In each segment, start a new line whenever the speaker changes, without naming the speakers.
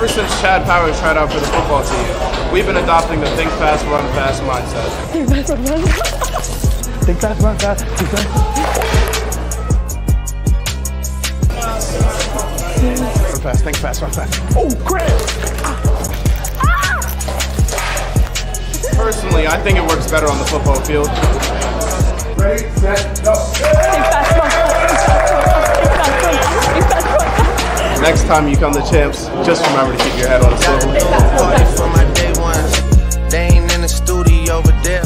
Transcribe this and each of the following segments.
Ever since Chad Powers tried out for the football team, we've been adopting the think fast, run fast mindset.
Think fast, run fast. Think fast, run fast. Think fast. Run fast, think fast, run fast. Oh, crap!
Personally, I think it works better on the football field.
Ready, set, go.
Think fast, run fast. Think fast, run fast.
Next time you come to champs, just remember to keep your head on a swivel.
For my day ones, they ain't in the studio over there.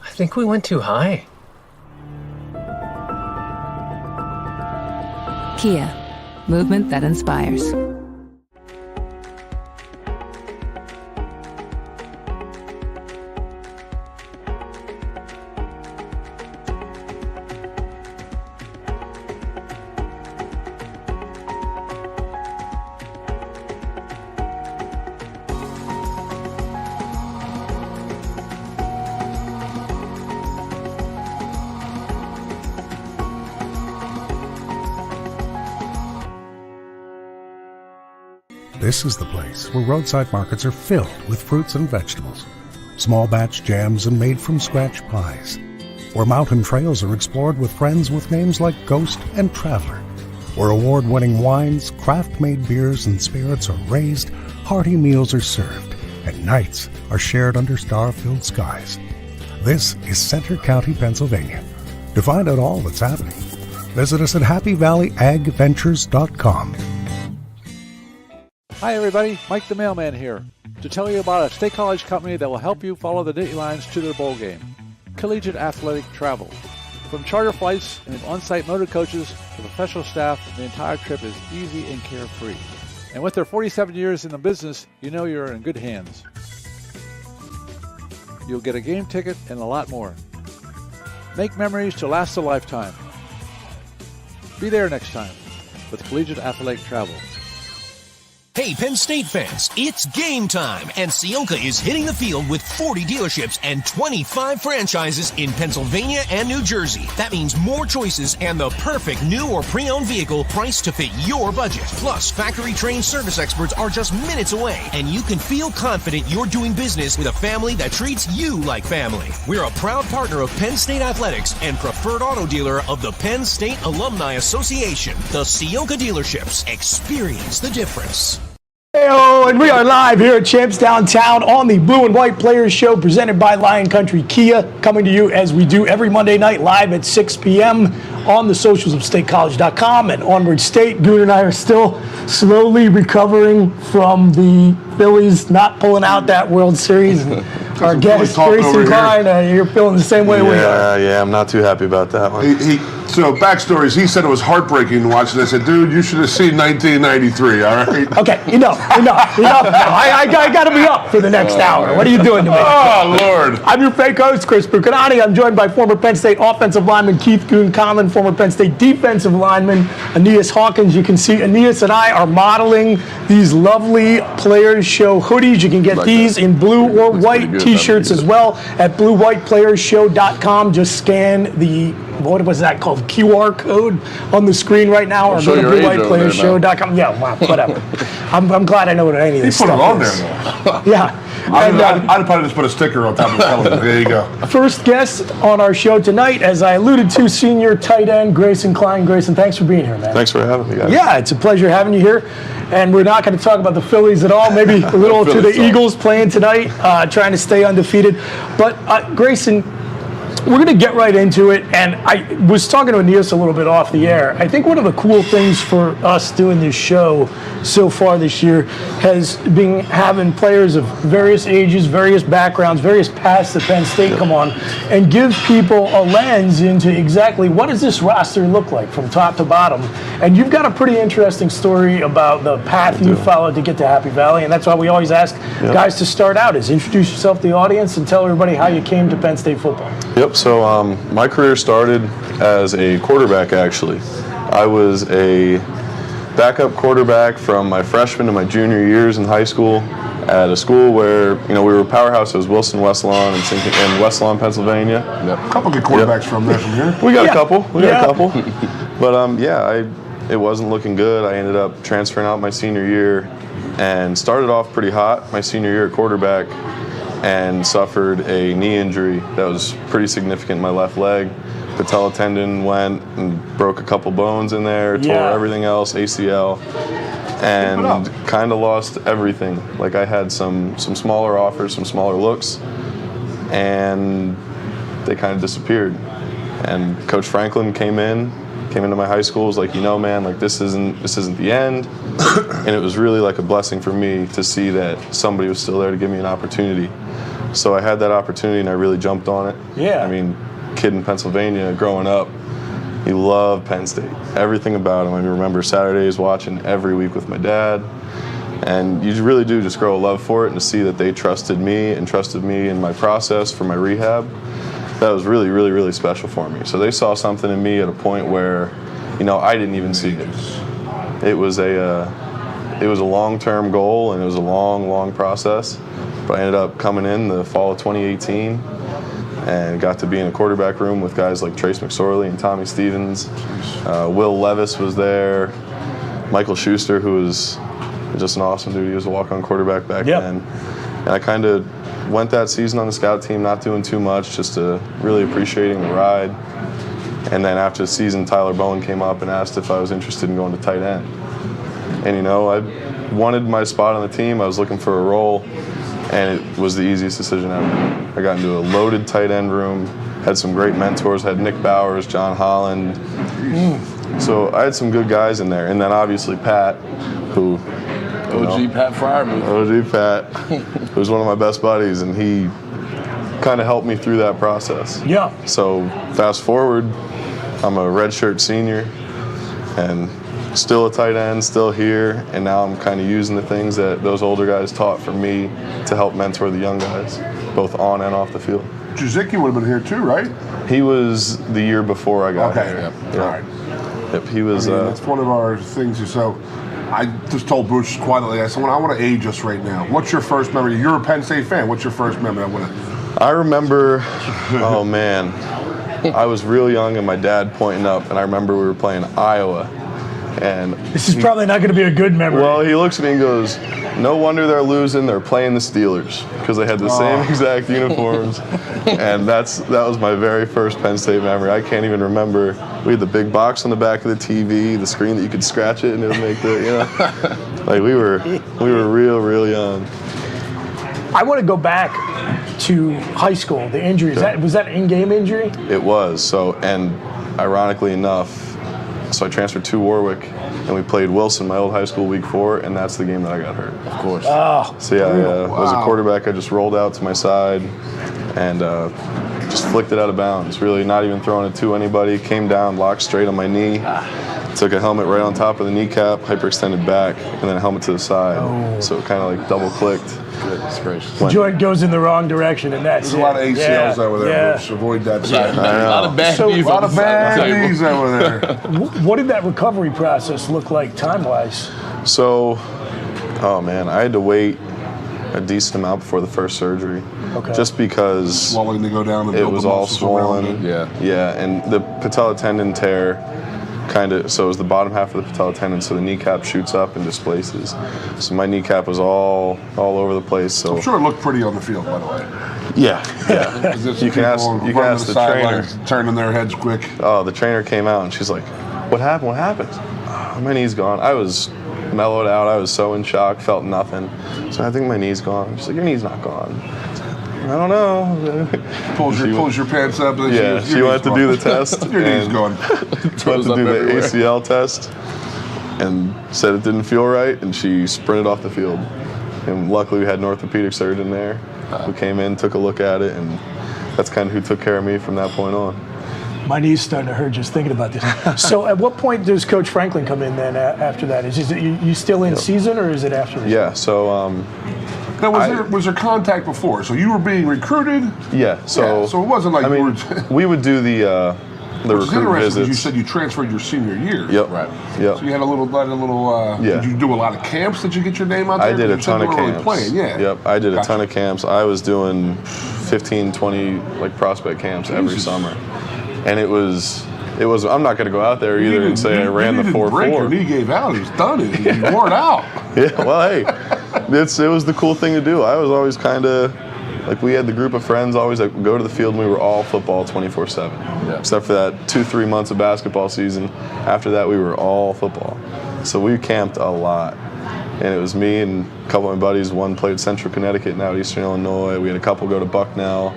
I think we went too high.
Kia, movement that inspires.
This is the place where roadside markets are filled with fruits and vegetables, small batch jams and made from scratch pies, where mountain trails are explored with friends with names like Ghost and Traveler, where award-winning wines, craft-made beers and spirits are raised, hearty meals are served, and nights are shared under star-filled skies. This is Center County, Pennsylvania. To find out all that's happening, visit us at happyvalleyagventures.com.
Hi everybody, Mike the Mailman here, to tell you about a State College company that will help you follow the Nittany Lions to their bowl game. Collegiate Athletic Travel. From charter flights and on-site motor coaches to professional staff, the entire trip is easy and carefree. And with their 47 years in the business, you know you're in good hands. You'll get a game ticket and a lot more. Make memories to last a lifetime. Be there next time with Collegiate Athletic Travel.
Hey, Penn State fans, it's game time, and Ciocca is hitting the field with 40 dealerships and 25 franchises in Pennsylvania and New Jersey. That means more choices and the perfect new or pre-owned vehicle priced to fit your budget. Plus, factory-trained service experts are just minutes away, and you can feel confident you're doing business with a family that treats you like family. We're a proud partner of Penn State Athletics and preferred auto dealer of the Penn State Alumni Association. The Ciocca dealerships. Experience the difference.
Heyo, and we are live here at Champs Downtown on the Blue and White Players Show presented by Lion Country Kia, coming to you as we do every Monday night live at 6 p.m. on the socials of statecollege.com and Onward State. Goon and I are still slowly recovering from the Phillies not pulling out that World Series. Our guest, Grayson Kline, you're feeling the same way we are.
Yeah, I'm not too happy about that one.
So backstories, he said it was heartbreaking to watch it. I said, dude, you should have seen 1993, all right?
Okay, enough. I got to be up for the next hour. What are you doing to me?
Oh, Lord.
I'm your fake host, Chris Bucanani. I'm joined by former Penn State offensive lineman Keith Goon Conlon, former Penn State defensive lineman Aeneas Hawkins. You can see Aeneas and I are modeling these lovely Players Show hoodies. You can get these in blue or white t-shirts as well at bluewhiteplayersshow.com. Just scan the, what was that called, QR code on the screen right now, or go to bluewhiteplayersshow.com. Yeah, wow, whatever. I'm glad I know what any of this stuff is.
He put it on there, though.
Yeah.
I'd probably just put a sticker on top of the television. There you go.
First guest on our show tonight, as I alluded to, senior tight end Grayson Kline. Grayson, thanks for being here, man.
Thanks for having me, guys.
Yeah, it's a pleasure having you here. And we're not going to talk about the Phillies at all. Maybe a little to the Eagles playing tonight, trying to stay undefeated. But Grayson, we're going to get right into it, and I was talking to Aeneas a little bit off the air. I think one of the cool things for us doing this show so far this year has been having players of various ages, various backgrounds, various paths that Penn State come on, and give people a lens into exactly what does this roster look like from top to bottom. And you've got a pretty interesting story about the path you followed to get to Happy Valley, and that's why we always ask guys to start out is introduce yourself to the audience and tell everybody how you came to Penn State football.
Yep. Yep, so my career started as a quarterback, actually. I was a backup quarterback from my freshman to my junior years in high school at a school where, we were a powerhouse. It was Wilson, West Lawn, and West Lawn, Pennsylvania.
Yep. A couple good quarterbacks from here.
We got a couple. But, it wasn't looking good. I ended up transferring out my senior year and started off pretty hot my senior year at quarterback and suffered a knee injury that was pretty significant in my left leg. Patella tendon went and broke a couple bones in there, tore everything else, ACL, and kind of lost everything. Like I had some smaller offers, some smaller looks, and they kind of disappeared. And Coach Franklin came into my high school, was like, man, like this isn't the end. And it was really like a blessing for me to see that somebody was still there to give me an opportunity. So I had that opportunity and I really jumped on it.
Yeah.
I mean, kid in Pennsylvania growing up, he loved Penn State. Everything about him. I remember Saturdays watching every week with my dad. And you really do just grow a love for it, and to see that they trusted me in my process for my rehab, that was really, really, really special for me. So they saw something in me at a point where, I didn't even see it. It was a long-term goal, and it was a long, long process. But I ended up coming in the fall of 2018 and got to be in a quarterback room with guys like Trace McSorley and Tommy Stevens. Will Levis was there. Michael Schuster, who was just an awesome dude. He was a walk-on quarterback back then. And I kind of went that season on the scout team, not doing too much, just really appreciating the ride. And then after the season, Tyler Bowen came up and asked if I was interested in going to tight end. And I wanted my spot on the team. I was looking for a role, and it was the easiest decision ever. I got into a loaded tight end room, had some great mentors, had Nick Bowers, John Holland. So I had some good guys in there. And then obviously Pat, who...
OG Pat Fryermuth.
OG Pat, who's one of my best buddies, and he kind of helped me through that process.
Yeah.
So fast forward, I'm a redshirt senior and still a tight end, still here, and now I'm kind of using the things that those older guys taught for me to help mentor the young guys, both on and off the field.
Jazicki would have been here too, right?
He was the year before I got here.
All right.
Yep, he was.
That's one of our things. So I just told Bruce quietly, I said, I want to age us right now. What's your first memory? You're a Penn State fan. What's your first memory?
I remember, oh man, I was real young and my dad pointing up, and I remember we were playing Iowa. And
this is probably not going to be a good memory.
Well, he looks at me and goes, no wonder they're losing. They're playing the Steelers, because they had the same exact uniforms. And that was my very first Penn State memory. I can't even remember. We had the big box on the back of the TV, the screen that you could scratch it and it would make the, like we were real young.
I want to go back to high school, the injuries.
Sure.
Was that an in-game injury?
It was. So, and ironically enough, so I transferred to Warwick, and we played Wilson, my old high school, week 4, and that's the game that I got hurt.
Of course.
Oh.
So yeah, I was a quarterback. I just rolled out to my side and just flicked it out of bounds. Really not even throwing it to anybody. Came down, locked straight on my knee. Took a helmet right on top of the kneecap, hyperextended back, and then a helmet to the side.
Oh.
So it kind of like double clicked.
Goodness gracious.
The joint goes in the wrong direction, and that's
There's a lot of ACLs over there. Bruce. Avoid that.
A lot of bad knees.
A lot of bad knees over there.
What did that recovery process look like time-wise?
So, oh man, I had to wait a decent amount before the first surgery.
Okay.
Just because
swelling to go down and
it was all swollen.
Yeah,
and the patella tendon tear so it was the bottom half of the patella tendon, so the kneecap shoots up and displaces. So my kneecap was all over the place. So
I'm sure it looked pretty on the field, by the way.
Yeah. You can ask the trainer.
Turning their heads quick.
Oh, the trainer came out and she's like, "What happened? What happened?" Oh, my knee's gone. I was mellowed out. I was so in shock, felt nothing. So I think my knee's gone. She's like, "Your knee's not gone." I don't know.
Pulls your pants up.
And she went to do the test.
Your knee's going.
Went to do the ACL test and said it didn't feel right, and she sprinted off the field. And luckily we had an orthopedic surgeon there who came in, took a look at it, and that's kind of who took care of me from that point on.
My knee's starting to hurt just thinking about this. So at what point does Coach Franklin come in then after that? Is it you still in season, or is it after?
Yeah, so
Now, was there contact before? So you were being recruited?
Yeah. So
it wasn't like
we would do the recruit visits.
You said you transferred your senior year.
Yep.
Right.
Yep.
So you had a little. Did you do a lot of camps? Did you get your name out there?
I did a ton of camps.
Playing, yeah.
Yep. I did a ton of camps. I was doing 15, 20 like prospect camps every summer, and it was. I'm not going to go out there either and say I ran the 4.4.
Break your knee gave out. He's done it. He wore it out.
Yeah. Well, hey, it was the cool thing to do. I was always kind of. Like we had the group of friends always like go to the field and we were all football 24/7. Yeah. Except for that 2-3 months of basketball season. After that we were all football. So we camped a lot. And it was me and a couple of my buddies. One played Central Connecticut, now Eastern Illinois. We had a couple go to Bucknell.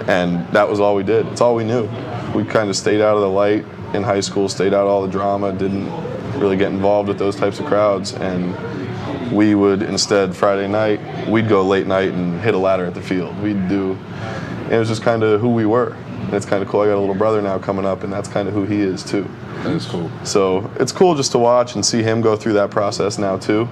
And that was all we did. It's all we knew. We kind of stayed out of the light in high school, stayed out of all the drama, didn't really get involved with those types of crowds. And we would instead, Friday night, we'd go late night and hit a ladder at the field. It was just kind of who we were. And it's kind of cool. I got a little brother now coming up, and that's kind of who he is too.
That is cool.
So it's cool just to watch and see him go through that process now too.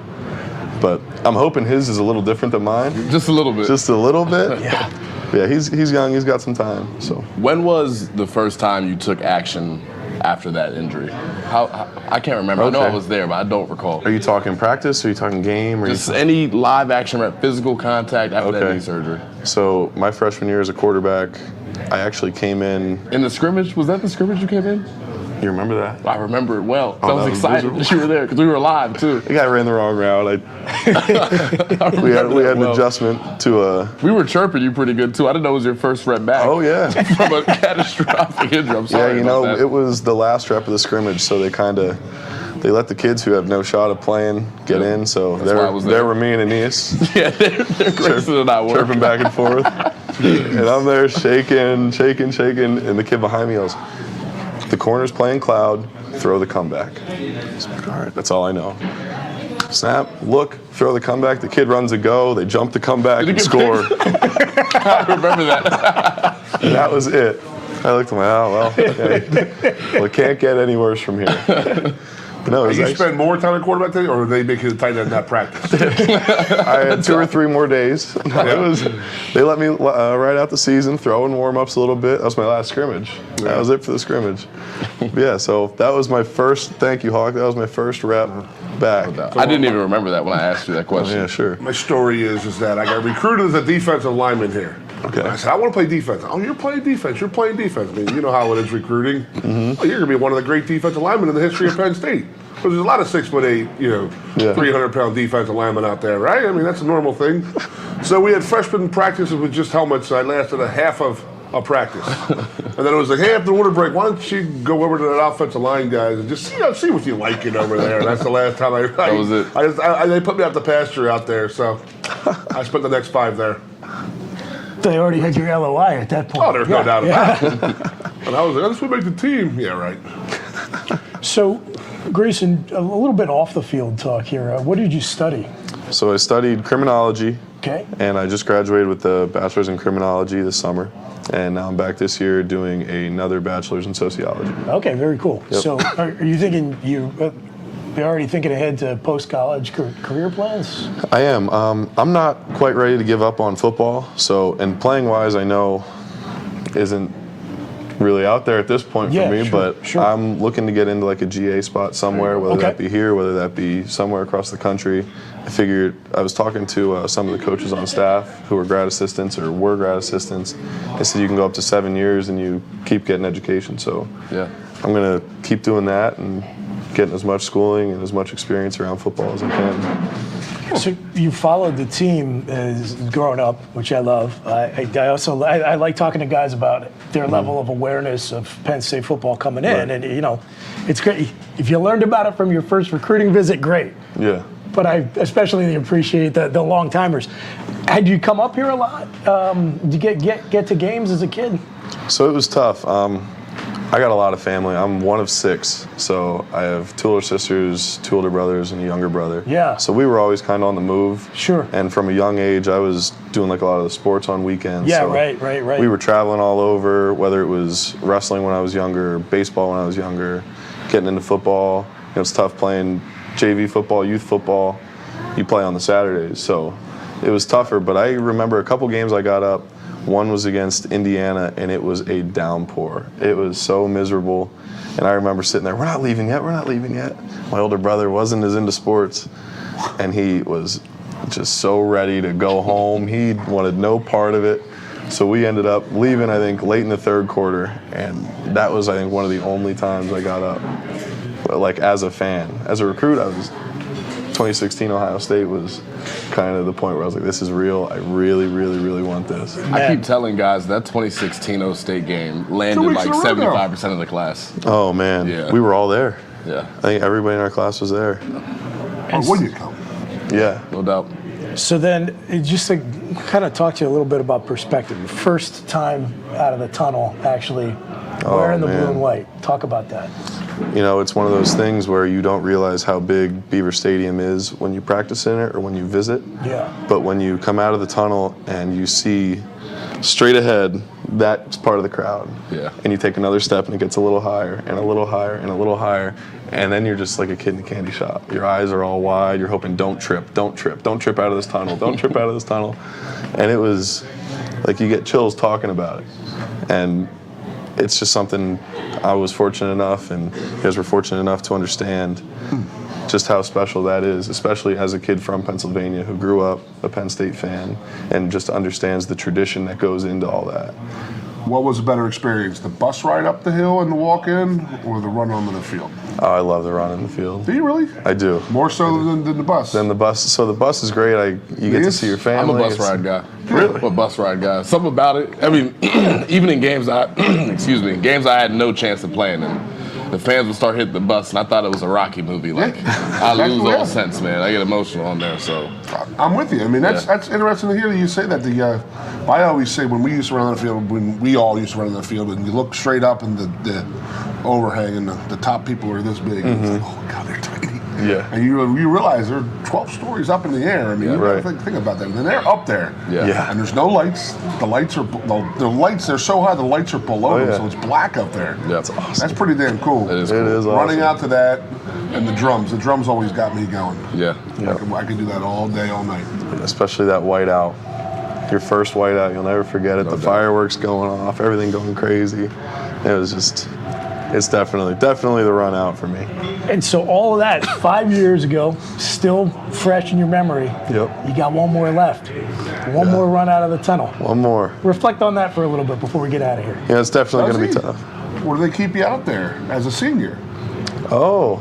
But I'm hoping his is a little different than mine.
Just a little bit.
Just a little bit? Yeah. Yeah, he's young. He's got some time. So.
When was the first time you took action after that injury? I can't remember. Okay. I know I was there, but I don't recall.
Are you talking practice? Or are you talking game? Or
just any live action, physical contact after that knee surgery?
So my freshman year as a quarterback, I actually came in
the scrimmage. Was that the scrimmage you came in?
You remember that?
I remember it well. I was excited that you were there because we were live too.
The guy ran the wrong route. We had an adjustment to
We were chirping you pretty good too. I didn't know it was your first rep back.
Oh yeah.
From a catastrophic injury. I'm sorry.
Yeah, it was the last rep of the scrimmage, so they let the kids who have no shot of playing get in. So there were me and Aeneas.
Yeah, they're Grayson and I were
chirping back and forth, and I'm there shaking, and the kid behind me goes, "The corner's playing cloud, throw the comeback." So I'm like, all right, that's all I know. Snap, look, throw the comeback. The kid runs a go. They jump the comeback and score.
I remember that.
And that was it. I looked at well, okay. Well, it can't get any worse from here. But no,
you spend more time at quarterback today, or they make you tight end not practice?
I had 2 or 3 more days. They let me ride out the season, throw in warm-ups a little bit. That was my last scrimmage. Yeah. That was it for the scrimmage. Yeah, so that was my first, thank you, Hawk, that was my first rep back.
I didn't even remember that when I asked you that question.
Oh, yeah, sure.
My story is that I got recruited as a defensive lineman here.
Okay.
I said, I want to play defense. Oh, you're playing defense. You're playing defense. I mean, you know how it is recruiting. Mm-hmm. Oh, you're going to be one of the great defensive linemen in the history of Penn State. Because there's a lot of 6'8", 300-pound defensive linemen out there, right? I mean, that's a normal thing. So we had freshman practices with just helmets. I lasted a half of a practice. And then it was like, hey, after the winter break, why don't you go over to that offensive line guys and just see what you like over there. And that's the last time
that was it.
They put me out the pasture out there, so I spent the next 5 there.
They already had your LOI at that point.
Oh, there's no doubt about it. And I was like, this would make the team. Yeah, right.
So, Grayson, a little bit off the field talk here. What did you study?
So I studied criminology.
Okay.
And I just graduated with a bachelor's in criminology this summer. And now I'm back this year doing another bachelor's in sociology.
Okay, very cool.
Yep.
So are you thinking you're already thinking ahead to post-college career plans?
I am. I'm not quite ready to give up on football. And playing-wise, I know isn't really out there at this point for me, but I'm looking to get into like a GA spot somewhere, whether that be here, whether that be somewhere across the country. I figured, I was talking to some of the coaches on staff who were grad assistants or were grad assistants. They said you can go up to 7 years and you keep getting education. So I'm going to keep doing that and getting as much schooling and as much experience around football as I can.
So you followed the team as growing up, which I love. I also like talking to guys about their level of awareness of Penn State football coming in, and it's great. If you learned about it from your first recruiting visit, great.
Yeah.
But I especially appreciate the long timers. Had you come up here a lot? Did you get to games as a kid?
So it was tough. I got a lot of family. I'm one of 6, so I have 2 older sisters, 2 older brothers, and a younger brother.
Yeah.
So we were always kind of on the move.
Sure.
And from a young age, I was doing like a lot of the sports on weekends.
Yeah,
so
right.
We were traveling all over, whether it was wrestling when I was younger, baseball when I was younger, getting into football. It's tough playing JV football, youth football. You play on the Saturdays, so it was tougher. But I remember a couple games I got up. One was against Indiana, and it was a downpour. It was so miserable. And I remember sitting there, we're not leaving yet. My older brother wasn't as into sports, and he was just so ready to go home. He wanted no part of it. So we ended up leaving, I think, late in the third quarter, and that was, I think, one of the only times I got up. But, like, as a fan. As a recruit, 2016 Ohio State was kind of the point where I was like, this is real. I really, really, really want this.
I keep telling guys that 2016 Ohio State game landed like 75% of the class.
Oh, man.
Yeah.
We were all there.
Yeah.
I think everybody in our class was there.
Or would you come?
Yeah.
No doubt.
So then, just to kind of talk to you a little bit about perspective. First time out of the tunnel, actually, wearing the blue and white. Talk about that.
You know, it's one of those things where you don't realize how big Beaver Stadium is when you practice in it or when you visit.
Yeah.
But when you come out of the tunnel and you see straight ahead, that's part of the crowd.
Yeah.
And you take another step and it gets a little higher and a little higher and a little higher. And then you're just like a kid in a candy shop. Your eyes are all wide. You're hoping, don't trip out of this tunnel. Don't trip out of this tunnel. And it was like you get chills talking about it. And it's just something I was fortunate enough, and you guys were fortunate enough to understand just how special that is, especially as a kid from Pennsylvania who grew up a Penn State fan and just understands the tradition that goes into all that.
What was a better experience, the bus ride up the hill and the walk-in, or the run onto the field?
Oh, I love the run in the field.
Do you really?
I do.
More so than the bus?
Than the bus. So the bus is great. You get to see your family.
I'm a bus ride guy.
Really?
I'm a bus ride guy. Something about it. I mean, even in games games I had no chance of playing in, the fans would start hitting the bus, and I thought it was a Rocky movie. Like, I lose all sense, man. I get emotional on there, so.
I'm with you. I mean, that's interesting to hear that you say that. I always say when we used to run on the field, when we all used to run on the field, and you look straight up and the overhang and the top people are this big, and it's like, oh, God, they're tiny.
Yeah.
And you realize they're 12 stories up in the air. I mean, you gotta think about that. And they're up there.
Yeah.
And there's no lights. The lights they're so high, the lights are below them, so it's black up there.
Yeah, that's awesome.
That's pretty damn cool.
It is awesome.
Running out to that, and the drums. The drums always got me going.
Yeah.
I could do that all day, all night.
Especially that whiteout. Your first whiteout, you'll never forget it. The fireworks going off, everything going crazy. It was just, it's definitely the run out for me.
And so all of that, 5 years ago, still fresh in your memory.
Yep.
You got one more left. One more run out of the tunnel.
One more.
Reflect on that for a little bit before we get out of here.
Yeah, it's definitely going to be tough.
Or do they keep you out there as a senior?
Oh.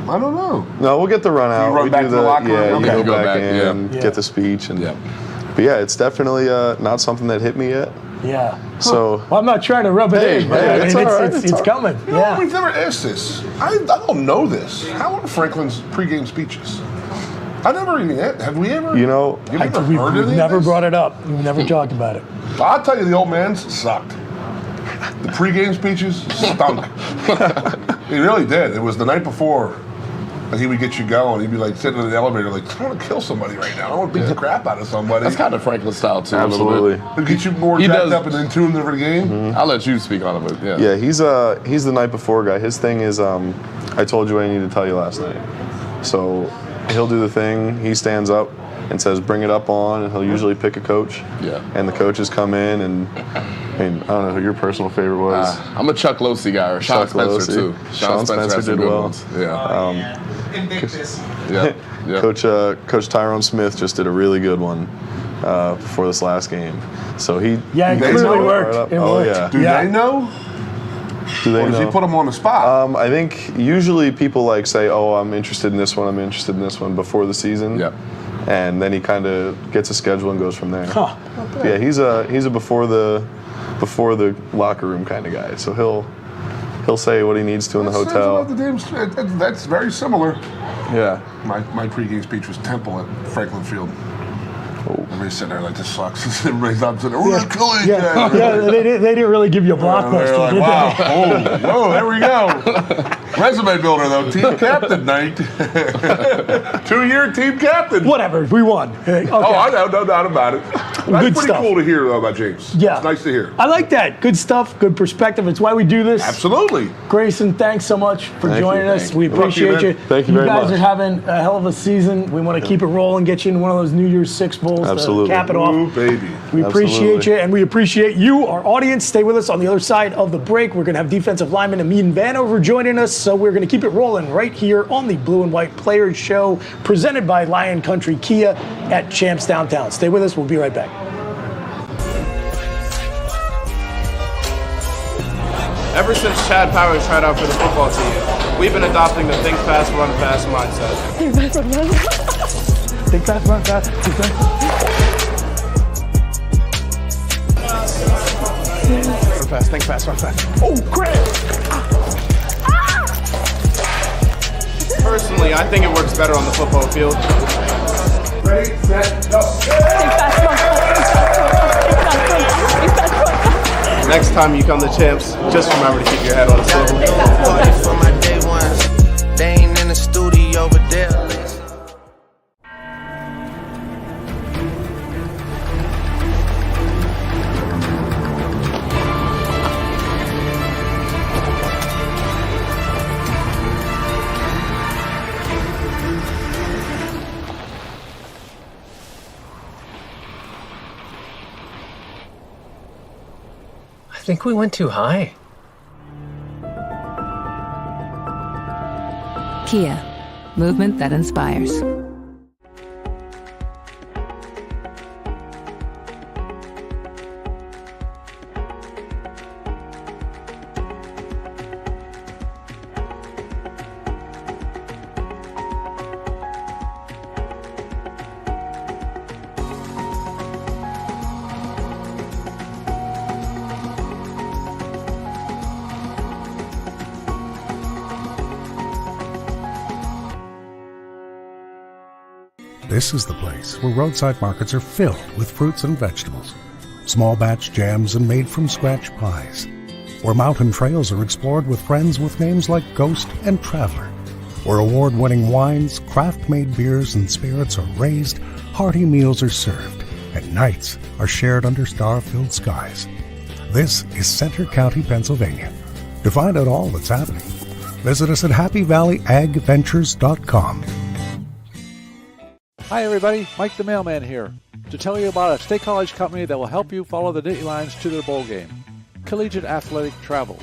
I don't know.
No, we'll get the run out.
You run back to the locker room?
Yeah,
Okay.
you go back in, get the speech. And, But yeah, it's definitely not something that hit me yet.
Yeah.
So
well, I'm not trying to rub it in, but I mean, it's coming.
You know, we've never asked this. I don't know this. How are Franklin's pregame speeches? I never even have we ever?
You know,
we've never brought it up. We've never talked about it.
I'll tell you, the old man's sucked. The pregame speeches stunk. He really did. It was the night before. And he would get you going. He'd be like sitting in the elevator, like, I want to kill somebody right now. I want to beat the crap out of somebody.
That's kind of Franklin style too.
Absolutely.
A little
bit. Get you more jacked up and in tune every game.
I'll let you speak on it, but
Yeah, he's the night before guy. His thing is, I told you what I needed to tell you last night. So he'll do the thing. He stands up and says, bring it up on, and he'll usually pick a coach.
Yeah.
And the coaches come in, and I mean, I don't know who your personal favorite was.
I'm a Chuck Losey guy, or Sean Spencer too.
Sean Spencer did well.
Yeah.
Invictus.
Yeah.
Coach Tyrone Smith just did a really good one before this last game. So he
it clearly worked. It worked.
Yeah.
Do they know?
Do they
or does
know?
he put them on the spot?
I think usually people say, "Oh, I'm interested in this one. I'm interested in this one" before the season.
Yeah.
And then he kind of gets a schedule and goes from there.
Huh.
Yeah, he's a before the locker room kind of guy. So he'll say what he needs to in the hotel.
That's very similar.
Yeah.
My pregame speech was Temple at Franklin Field. Everybody's sitting there like, this sucks. Everybody's up sitting there, we're going to kill each other.
They didn't really give you a blockbuster,
They're like,
did
wow,
they?
whoa, there we go. Resume builder, though. Team captain night. 2-year team captain.
Whatever, we won. Okay.
Oh, I know, no doubt about it. That's
good
pretty
stuff.
cool to hear, though, about James.
Yeah.
It's nice to hear.
I like that. Good stuff, good perspective. It's why we do this.
Absolutely.
Grayson, thanks so much for
Thank
joining
you.
us. We
Good luck to you,
appreciate
man.
you.
Thank you very
guys
much.
are having a hell of a season. We want to keep it rolling, get you into one of those New Year's Six bowls
Absolutely.
to cap it off.
Ooh, baby.
We appreciate
Absolutely.
you, and we appreciate you, our audience. Stay with us on the other side of the break. We're going to have defensive lineman Amir and Vanover joining us, so we're going to keep it rolling right here on the Blue and White Players Show, presented by Lion Country Kia at Champs Downtown. Stay with us. We'll be right back.
Ever since Chad Powers tried out for the football team, we've been adopting the think fast, run fast mindset.
Think fast, run fast. Think fast.
Run fast, think fast, run fast.
Oh, crap!
Personally, I think it works better on the football field.
Ready, set, go.
Next time you come to Champs, just remember to keep your head on a swivel.
Party for my day ones. They ain't in the studio over there.
I think we went too high.
Kia, movement that inspires.
This is the place where roadside markets are filled with fruits and vegetables, small batch jams and made from scratch pies, where mountain trails are explored with friends with names like Ghost and Traveler, where award-winning wines, craft-made beers, and spirits are raised, hearty meals are served, and nights are shared under star-filled skies. This is Center County, Pennsylvania. To find out all that's happening, visit us at happyvalleyagventures.com.
Hi everybody, Mike the Mailman here to tell you about a State College company that will help you follow the Nittany Lions to their bowl game. Collegiate Athletic Travel.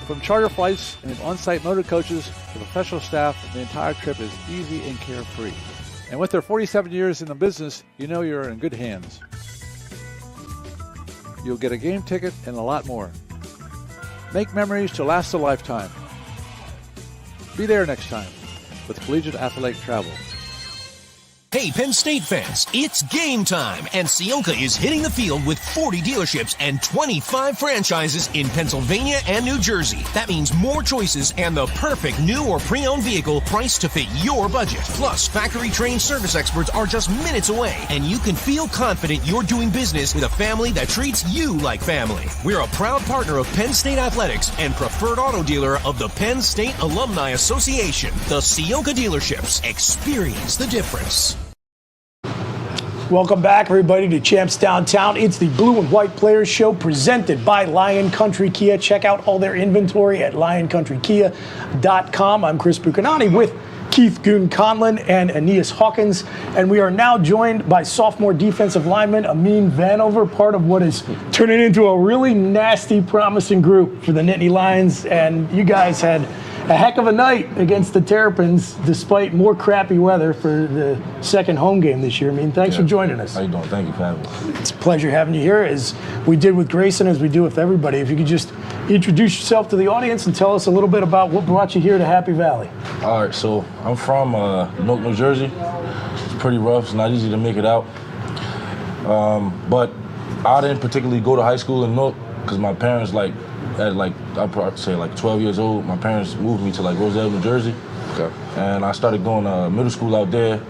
From charter flights and on-site motor coaches to professional staff, the entire trip is easy and carefree. And with their 47 years in the business, you know you're in good hands. You'll get a game ticket and a lot more. Make memories to last a lifetime. Be there next time with Collegiate Athletic Travel.
Hey, Penn State fans, it's game time, and Sionka is hitting the field with 40 dealerships and 25 franchises in Pennsylvania and New Jersey. That means more choices and the perfect new or pre-owned vehicle priced to fit your budget. Plus, factory-trained service experts are just minutes away, and you can feel confident you're doing business with a family that treats you like family. We're a proud partner of Penn State Athletics and preferred auto dealer of the Penn State Alumni Association. The Sionka dealerships. Experience the difference.
Welcome back, everybody, to Champs Downtown. It's the Blue and White Players Show presented by Lion Country Kia. Check out all their inventory at lioncountrykia.com. I'm Chris Buchanani with Keith Goon Conlon and Aeneas Hawkins, and we are now joined by sophomore defensive lineman Amir Vanover, part of what is turning into a really nasty, promising group for the Nittany Lions. And you guys had a heck of a night against the Terrapins, despite more crappy weather for the second home game this year. I mean, thanks for joining us.
How you doing? Thank you for having me.
It's a pleasure having you here, as we did with Grayson, as we do with everybody. If you could just introduce yourself to the audience and tell us a little bit about what brought you here to Happy Valley.
All right, so I'm from Newark, New Jersey. It's pretty rough. It's not easy to make it out. But I didn't particularly go to high school in Newark because my parents, I'd probably say 12 years old, my parents moved me to Roselle, New Jersey. Okay. And I started going to middle school out there.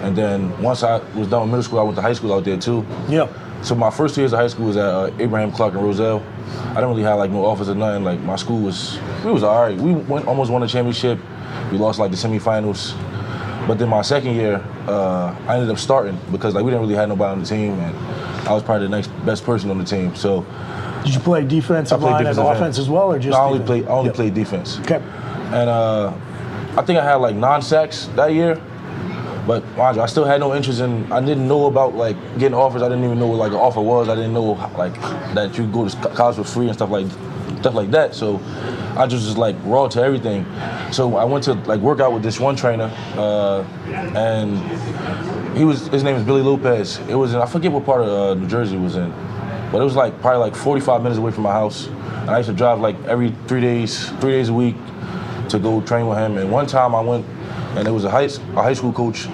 And then once I was done with middle school, I went to high school out there too.
Yeah.
So my first 2 years of high school was at Abraham Clark in Roselle. I didn't really have no offers or nothing. My school we was all right. We almost won a championship. We lost the semifinals. But then my second year, I ended up starting because like we didn't really have nobody on the team, and I was probably the next best person on the team. So,
did you play defensive line and offense as well, or just?
No, I only played defense.
Okay.
And I think I had like 9 sacks that year. But mind you, I still had no interest in. I didn't know about like getting offers. I didn't even know what like an offer was. I didn't know like that you go to college for free and stuff like that. So I just was like raw to everything. So I went to like work out with this one trainer, and his name is Billy Lopez. It was in, I forget what part of New Jersey it was in, but it was like probably like 45 minutes away from my house. And I used to drive like every 3 days a week to go train with him. And one time I went, and there was a high school coach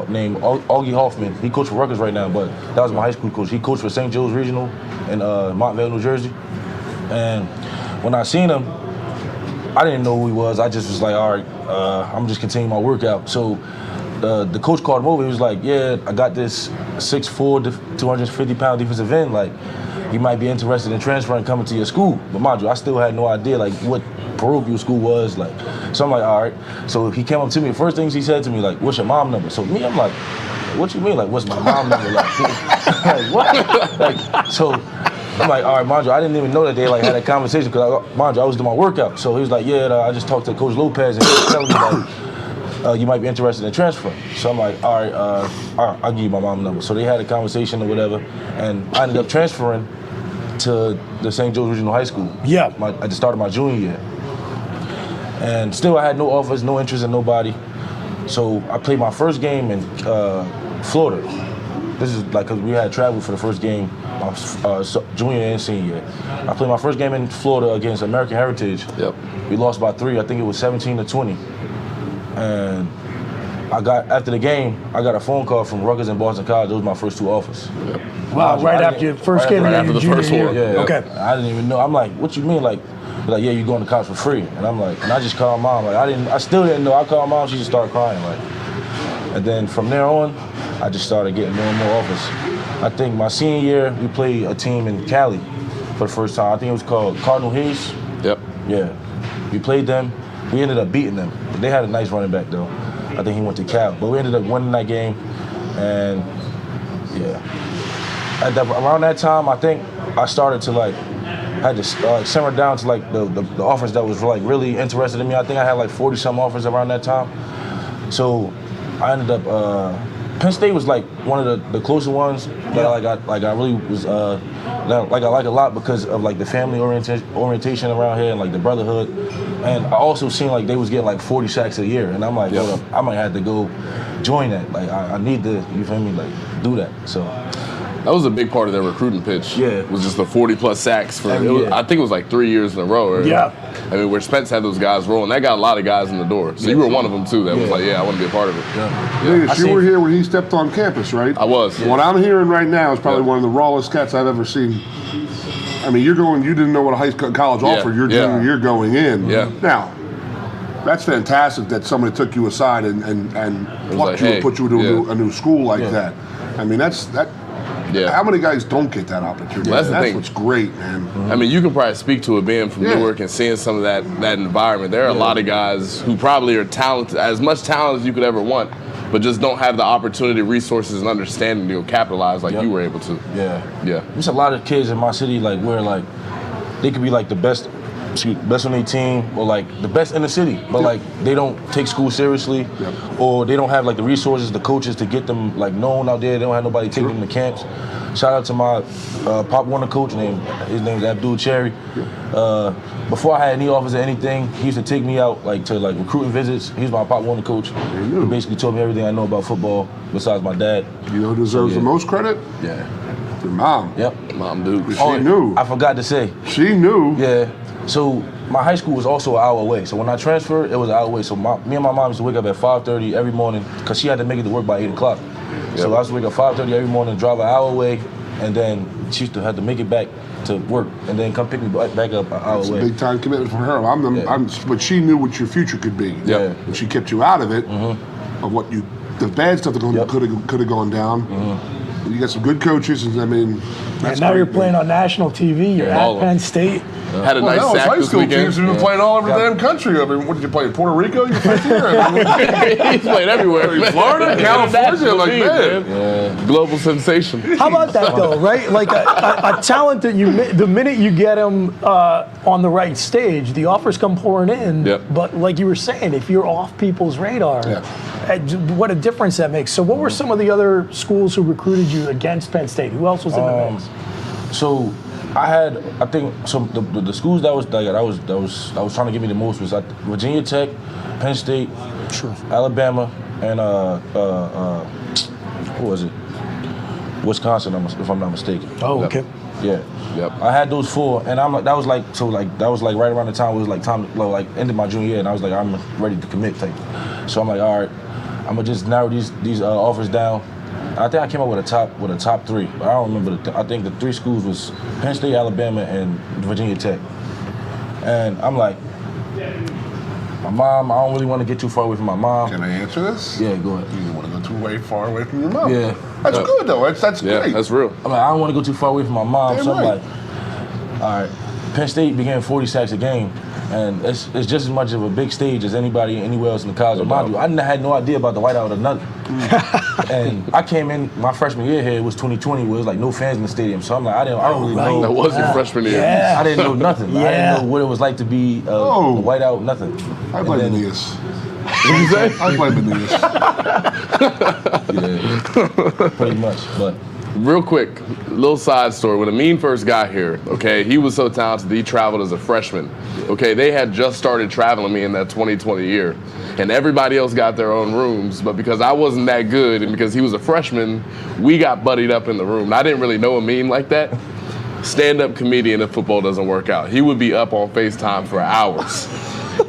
named Augie Hoffman. He coached for Rutgers right now, but that was my high school coach. He coached for St. Joe's Regional in Montvale, New Jersey. And when I seen him, I didn't know who he was. I just was like, all right, I'm just continuing my workout. So the coach called him over. He was like, yeah, I got this 6'4", 250-pound defensive end. Like, you might be interested in transferring, coming to your school. But mind you, I still had no idea like what parochial school was. Like, so I'm like, all right. So he came up to me. The first things he said to me, like, what's your mom number? So me, I'm like, what you mean? Like, what's my mom number? Like what? Like, so I'm like, all right, mind you, I didn't even know that they like had a conversation because, mind you, I was doing my workout. So he was like, yeah, I just talked to Coach Lopez and he was telling me like, you might be interested in transfer. So I'm like, all right, I'll give you my mom number. So they had a conversation or whatever, and I ended up transferring to the St. Joe's Regional High School.
Yeah.
At the start of my junior year. And still I had no offers, no interest in nobody. So I played my first game in Florida. This is like, cause we had traveled for the first game my junior and senior year. I played my first game in Florida against American Heritage.
Yep.
We lost by 3, I think it was 17-20. And after the game, I got a phone call from Rutgers and Boston College. Those were my first 2 offers.
Yep.
Wow, right after your first game of your junior year.
Yeah.
Okay.
I didn't even know. I'm like, what you mean? Like, yeah, you're going to college for free. And I'm like, and I just called mom. Like, I still didn't know. I called mom, she just started crying. Like, and then from there on, I just started getting more and more offers. I think my senior year, we played a team in Cali for the first time. I think it was called Cardinal Hayes.
Yep.
Yeah. We played them. We ended up beating them. They had a nice running back, though. I think he went to Cal. But we ended up winning that game. And, yeah. Around that time, I think I started to, like, had to simmer down to, like, the offers that was, like, really interested in me. I think I had, like, 40-some offers around that time. So I ended up Penn State was like one of the closer ones that I really was I like a lot because of like the family orientation around here and like the brotherhood, and I also seen like they was getting like 40 sacks a year, and I'm like, hold up, I might have to go join that. Like I need to, you feel me, like do that. So.
That was a big part of their recruiting pitch.
Yeah.
Was just the 40+ sacks for, I think it was like 3 years in a row. Or,
yeah.
I mean, where Spence had those guys rolling, that got a lot of guys in the door. So you were one of them too that was like, I want to be a part of it.
Yeah. You were here when he stepped on campus, right?
I was.
What I'm hearing right now is probably one of the rawest cats I've ever seen. I mean, you didn't know what a high school college offered your junior year going in.
Yeah.
Now, that's fantastic that somebody took you aside and plucked
like,
you and put you into a new school like that. I mean, how many guys don't get that opportunity?
Well, that's
what's great, man.
I mean, you can probably speak to it being from Newark and seeing some of that environment. There are a lot of guys who probably are talented, as much talent as you could ever want, but just don't have the opportunity, resources, and understanding to capitalize like you were able to.
Yeah. There's a lot of kids in my city like where like they could be like the best on their team or like the best in the city, but like they don't take school seriously, or they don't have like the resources, the coaches to get them like known out there. They don't have nobody taking them to camps. Shout out to my Pop Warner coach, his name's Abdul Cherry. Before I had any offers or anything, he used to take me out like to like recruiting visits. He's my Pop Warner coach. He basically told me everything I know about football besides my dad.
You know who deserves the most credit?
Yeah.
Your mom.
Yep.
Mom, dude.
She knew.
I forgot to say.
She knew.
Yeah. So my high school was also an hour away. So when I transferred, it was an hour away. So me and my mom used to wake up at 5:30 every morning because she had to make it to work by 8 o'clock. So I used to wake up 5:30 every morning, drive an hour away, and then she used to have to make it back to work and then come pick me back up an hour
It's
away.
a big time commitment for her. But she knew what your future could be.
Yeah.
And she kept you out of it, of what the bad stuff that could have gone down. You got some good coaches, and I mean,
and now you're playing on national TV. You're at Penn State.
Had a nice sack
high
this
school
weekend.
teams have been playing all over the damn country. I mean, what did you play in Puerto Rico your first year?
He's played everywhere.
In Florida, California, like man.
Global sensation.
How about that though, right? Like a talent that the minute you get him on the right stage, the offers come pouring in.
Yep.
But like you were saying, if you're off people's radar, what a difference that makes. So what were some of the other schools who recruited you against Penn State? Who else was in the mix?
So I think the schools that was trying to give me the most was Virginia Tech, Penn State, Alabama, and who was it? Wisconsin, if I'm not mistaken.
Oh, okay.
Yeah. Yep. I had those 4, and that was right around the time it was like ended my junior year, and I was like, I'm ready to commit type. So I'm like, all right, I'm gonna just narrow these offers down. I think I came up with a top 3, but I don't remember. I think the 3 schools was Penn State, Alabama, and Virginia Tech. And I'm like, my mom, I don't really want to get too far away from my mom.
Can I answer this?
Yeah, go ahead.
You don't want to go too far away from your mom.
Yeah.
That's good though. That's great.
Yeah, that's real.
I'm like, I don't want to go too far away from my mom,
Damn
so
right.
I'm like, all right. Penn State began 40 sacks a game, and it's just as much of a big stage as anybody anywhere else in the college. Mind you, I had no idea about the whiteout or nothing. And I came in my freshman year here. It was 2020, where it was like no fans in the stadium. So I'm like, I don't really know.
That was your freshman year.
Yeah. I didn't know nothing. I didn't know what it was like to be a whiteout. Nothing.
I blame Aeneas.
What did you say?
I blame Aeneas.
Yeah, pretty much. But
real quick, little side story. When Amir first got here, okay, he was so talented that he traveled as a freshman. Okay, they had just started traveling me in that 2020 year. And everybody else got their own rooms, but because I wasn't that good and because he was a freshman, we got buddied up in the room. And I didn't really know Amir like that. Stand-up comedian if football doesn't work out. He would be up on FaceTime for hours.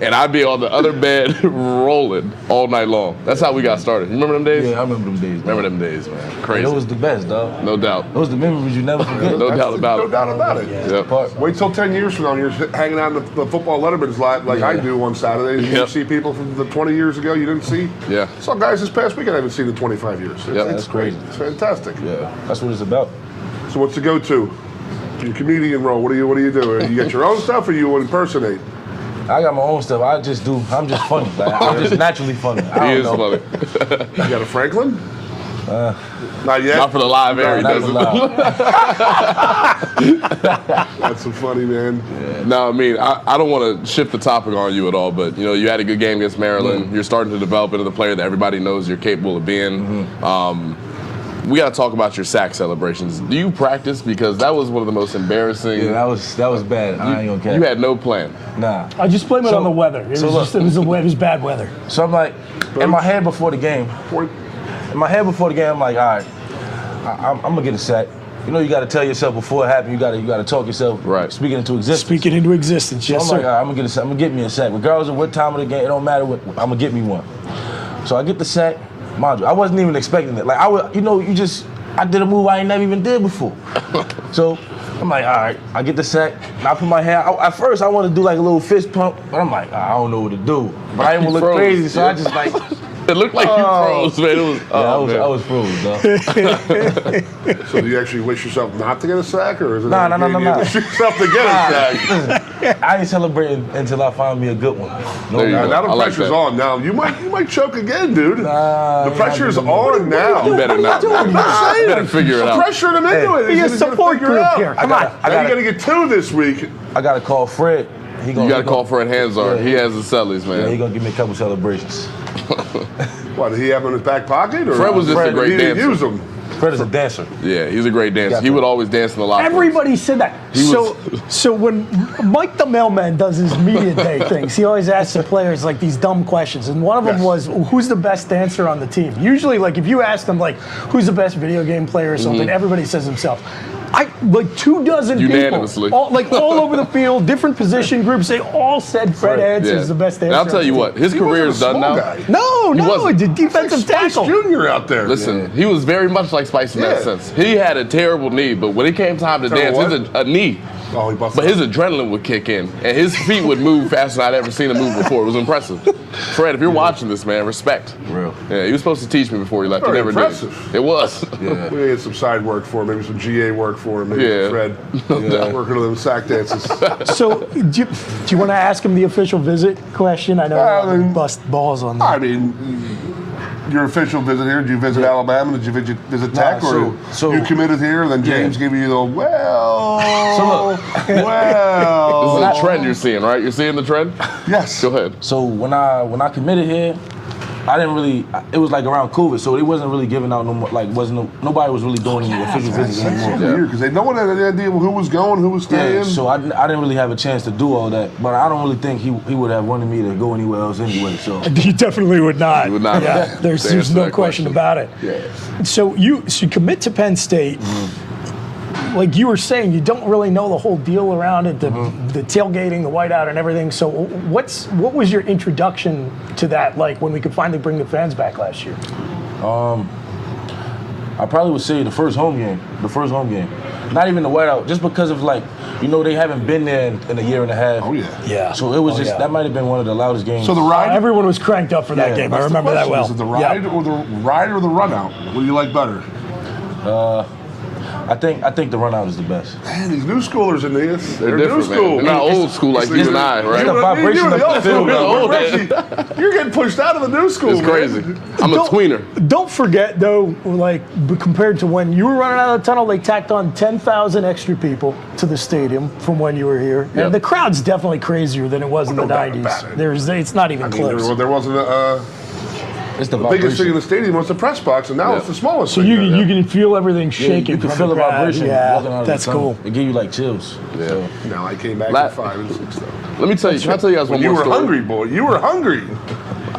And I'd be on the other bed rolling all night long. That's how we got started. You remember them days?
Yeah, I remember them days.
Remember them days, man. Crazy.
It was the best, dog.
No doubt.
Those are the memories you never forget.
No doubt about it.
No doubt about it.
Yep.
Wait till 10 years from now, and you're hanging out in the football Letterman's lot like I do on Saturdays. You see people from the 20 years ago you didn't see.
Yeah.
Saw guys this past weekend I haven't seen in 25 years.
That's crazy.
It's fantastic.
Yeah, that's what it's about.
So what's the go-to? Your comedian role. What do you do? You get your own stuff, or you impersonate?
I got my own stuff. I'm just funny. Like, I'm just naturally funny.
He is funny.
You got a Franklin? Not yet.
Not for the live air. He doesn't.
That's so funny, man.
Yeah. No, I mean, I don't want to shift the topic on you at all, but you know, you had a good game against Maryland. You're starting to develop into the player that everybody knows you're capable of being. We got to talk about your sack celebrations. Do you practice? Because that was one of the most embarrassing.
Yeah, that was bad. I ain't gonna care.
You had no plan.
Nah.
I just blame it on the weather. It was bad weather.
So I'm like, in my head before the game, I'm like, all right, I'm gonna get a sack. You know, you got to tell yourself before it happened. You got to talk yourself.
Right.
Speak it into existence.
Speak it into existence.
So
Yes,
I'm
sir.
like, all right, I'm gonna get a sack. I'm gonna get me a sack, regardless of what time of the game. It don't matter what. I'm gonna get me one. So I get the sack. Mind you, I wasn't even expecting it. Like I did a move I ain't never even did before. So I'm like, all right, I get the sack. And I put my hand. At first, I want to do like a little fist pump, but I'm like, I don't know what to do. But I didn't want to look crazy, so I just like.
It looked like you froze, man. It was.
I was froze, dog.
So do you actually wish yourself not to get a sack, or is it
No.
you wish yourself to get a sack?
I ain't celebrating until I find me a good one.
Now the pressure's on. Now you might choke again, dude. The pressure's on now.
You better not.
You
better figure it out.
Pressuring him into it.
Be a support group here. Come on.
Now you got to get 2 this week.
I gotta call Fred.
You got to call Fred Hanzar. He has the sellies, man.
Yeah, he gonna give me a couple celebrations.
What, did he have him in his back pocket? Or
Fred was just a great
he
dancer.
didn't use him.
Fred is a dancer.
Yeah, he's a great dancer. He would always dance in the locker room.
Everybody said that. So when Mike the mailman does his media day things, he always asks the players like these dumb questions, and one of them was, "Who's the best dancer on the team?" Usually, like if you ask them like, "Who's the best video game player?" or something, everybody says himself. Like 24
Unanimously.
people, all over the field, different position groups, they all said Fred Hansen is the best dancer.
And I'll tell you what, his career is done now.
No, the defensive tackle.
Junior out there.
Listen, he was very much like Spice in that sense. He had a terrible knee, but when it came time to dance, it was a knee.
Oh, he busted
But his adrenaline would kick in, and his feet would move faster than I'd ever seen him move before. It was impressive. Fred, if you're watching this, man, respect.
Real.
Yeah, he was supposed to teach me before he left.
Very
He never
impressive.
did. It was.
Yeah.
We had some side work for him, maybe some GA work for him, maybe
Yeah.
Fred working on them sack dances.
So, do you want to ask him the official visit question? I know you bust balls on that.
I mean, your official visit here, did you visit Alabama? Did you visit Tech?
Nah,
or you committed here, and then James gave you the, well.
This is a trend you're seeing, right? You're seeing the trend?
Yes.
Go ahead.
So when I committed here, I didn't really. It was like around COVID, so it wasn't really giving out no more. Like nobody was really doing any official visits anymore.
Because no one had any idea who was going, who was staying.
Yeah, so I didn't really have a chance to do all that. But I don't really think he would have wanted me to go anywhere else anyway. So
You definitely would not.
You would not.
Yeah, there's no question about it.
Yeah.
So you commit to Penn State. Like you were saying, you don't really know the whole deal around it, the tailgating, the whiteout, and everything. So what was your introduction to that like when we could finally bring the fans back last year?
I probably would say the first home game. Not even the whiteout, just because of like, they haven't been there in a year and a half.
Oh, yeah.
Yeah.
So it was that might have been one of the loudest games.
So the ride?
Everyone was cranked up for that game. I remember that well.
Is it the ride or the run out? What do you like better?
I think the run out is the best.
Man, these new schoolers in this.
They're different,
new school.
man. They're not old school like you and I, right?
The vibration
You're
of
the old
the field.
school. You're getting pushed out of the new school.
It's crazy. I'm a tweener.
Don't forget, though, like compared to when you were running out of the tunnel, they tacked on 10,000 extra people to the stadium from when you were here.
Yep.
And the crowd's definitely crazier than it was in the 90s. It's not even close.
There wasn't
It's the
biggest thing in the stadium was the press box, and now it's the smallest
So
thing.
you can feel everything shaking.
You can
from
feel the
crowd.
vibration walking out
Yeah,
of
that's
the tunnel.
cool.
It give you like chills.
Yeah.
So.
No, I came back at 5 and 6 though.
Let me tell you. Can I tell you guys one
You
more
were
story?
hungry, boy. You were hungry.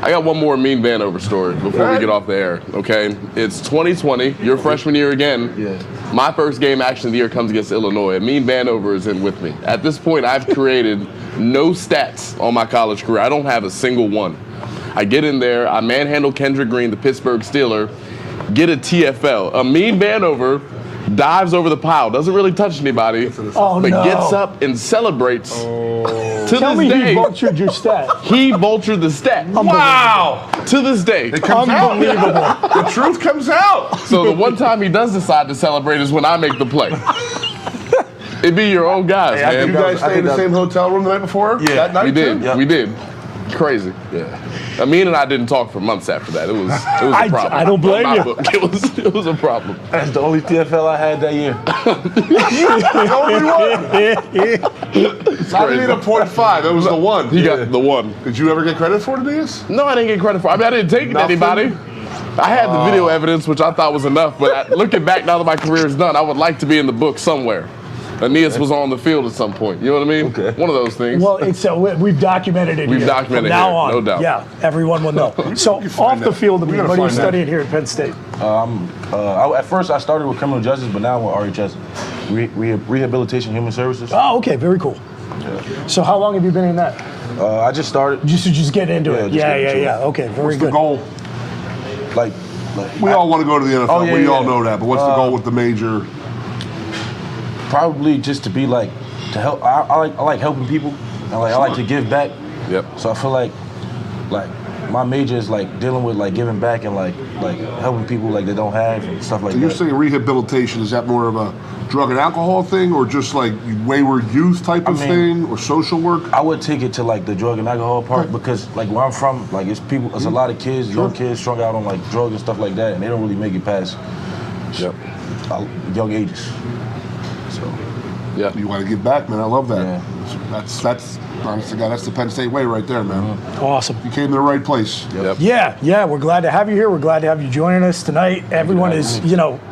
I got one more mean Vanover story before we get off the air, okay? It's 2020, your freshman year again.
Yeah.
My first game action of the year comes against Illinois, and mean Vanover is in with me. At this point, I've created no stats on my college career. I don't have a single one. I get in there, I manhandle Kendrick Green, the Pittsburgh Steeler, get a TFL. A mean Vanover dives over the pile, doesn't really touch anybody, but gets up and celebrates.
Tell me he vultured your stat.
He vultured the stat. Wow! To this day.
It comes
Unbelievable.
out. The truth comes out.
So the one time he does decide to celebrate is when I make the play. It be your own guys,
Hey,
man.
you guys stay in the same hotel room the night before?
Yeah.
That night
We did.
too?
We did. Crazy.
Yeah.
Amir and I didn't talk for months after that. It was a problem.
I don't blame
My
you.
book. It was a problem.
That's the only TFL I had that year.
The only one. Not even a .5. It was the one.
He got the one.
Did you ever get credit for it, Aeneas?
No, I didn't get credit for it. I mean, I didn't take it to
Nothing?
anybody. I had the video evidence, which I thought was enough, but looking back now that my career is done, I would like to be in the book somewhere. Aeneas was on the field at some point. You know what I mean?
Okay.
One of those things.
Well, we've documented it.
We've
here.
documented
From now
here,
on.
no doubt.
Yeah, everyone will know. So off the field, what are you studying here at Penn State?
At first, I started with criminal justice, but now I'm with RHS, Rehabilitation Human Services.
Oh, okay, very cool.
Yeah.
So how long have you been in that?
I just started.
Just get into it. Yeah. Okay, very
What's
good.
the goal?
Like
We all want to go to the NFL.
Oh, yeah,
we
yeah.
all know that. But what's the goal with the major?
Probably just to be like to help. I like helping people. I like to give back.
Yep.
So I feel like my major is like dealing with like giving back and like helping people like they don't have and stuff like
So
that.
you're saying rehabilitation, is that more of a drug and alcohol thing, or just like wayward youth type of thing, or social work?
I would take it to like the drug and alcohol part because like where I'm from, like it's a lot of kids, young kids strung out on like drugs and stuff like that, and they don't really make it past young ages. So
yeah,
you want to give back, man. I love that.
Yeah.
That's honest to God, that's the Penn State way right there, man.
Awesome.
You came to the right place.
Yep.
Yeah, we're glad to have you here. We're glad to have you joining us tonight. Everyone is,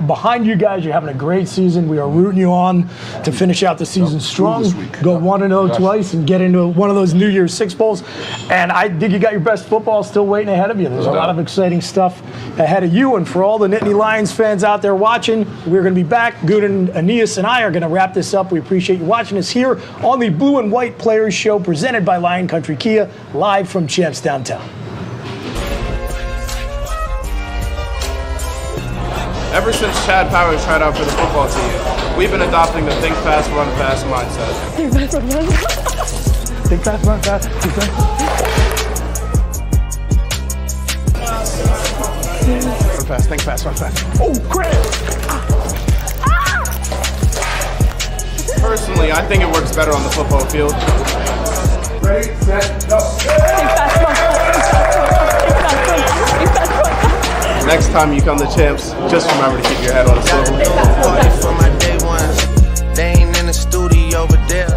behind you guys. You're having a great season. We are rooting you on to finish out the season strong. Go 1-0 twice and get into one of those New Year's Six Bowls. And I think you got your best football still waiting ahead of you. There's a lot of exciting stuff ahead of you. And for all the Nittany Lions fans out there watching, we're going to be back. Goon and Aeneas and I are going to wrap this up. We appreciate you watching us here on the Blue and White Players Show, presented by Lion Country Kia, live from Champs Downtown.
Ever since Chad Powers tried out for the football team, we've been adopting the think fast, run fast mindset.
Think fast, run fast. Think fast. Run fast, think fast, run fast. Oh, crap!
Personally, I think it works better on the football field.
Ready, set, go.
Next time you come to Champs, just remember to keep your head on a swivel.
For my day ones, they ain't in the studio over there.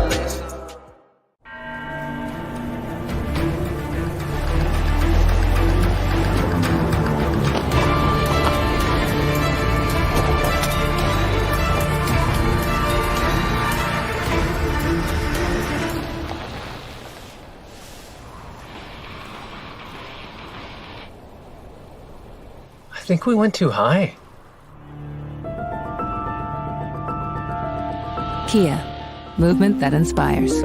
I think we went too high.
Kia, movement that inspires.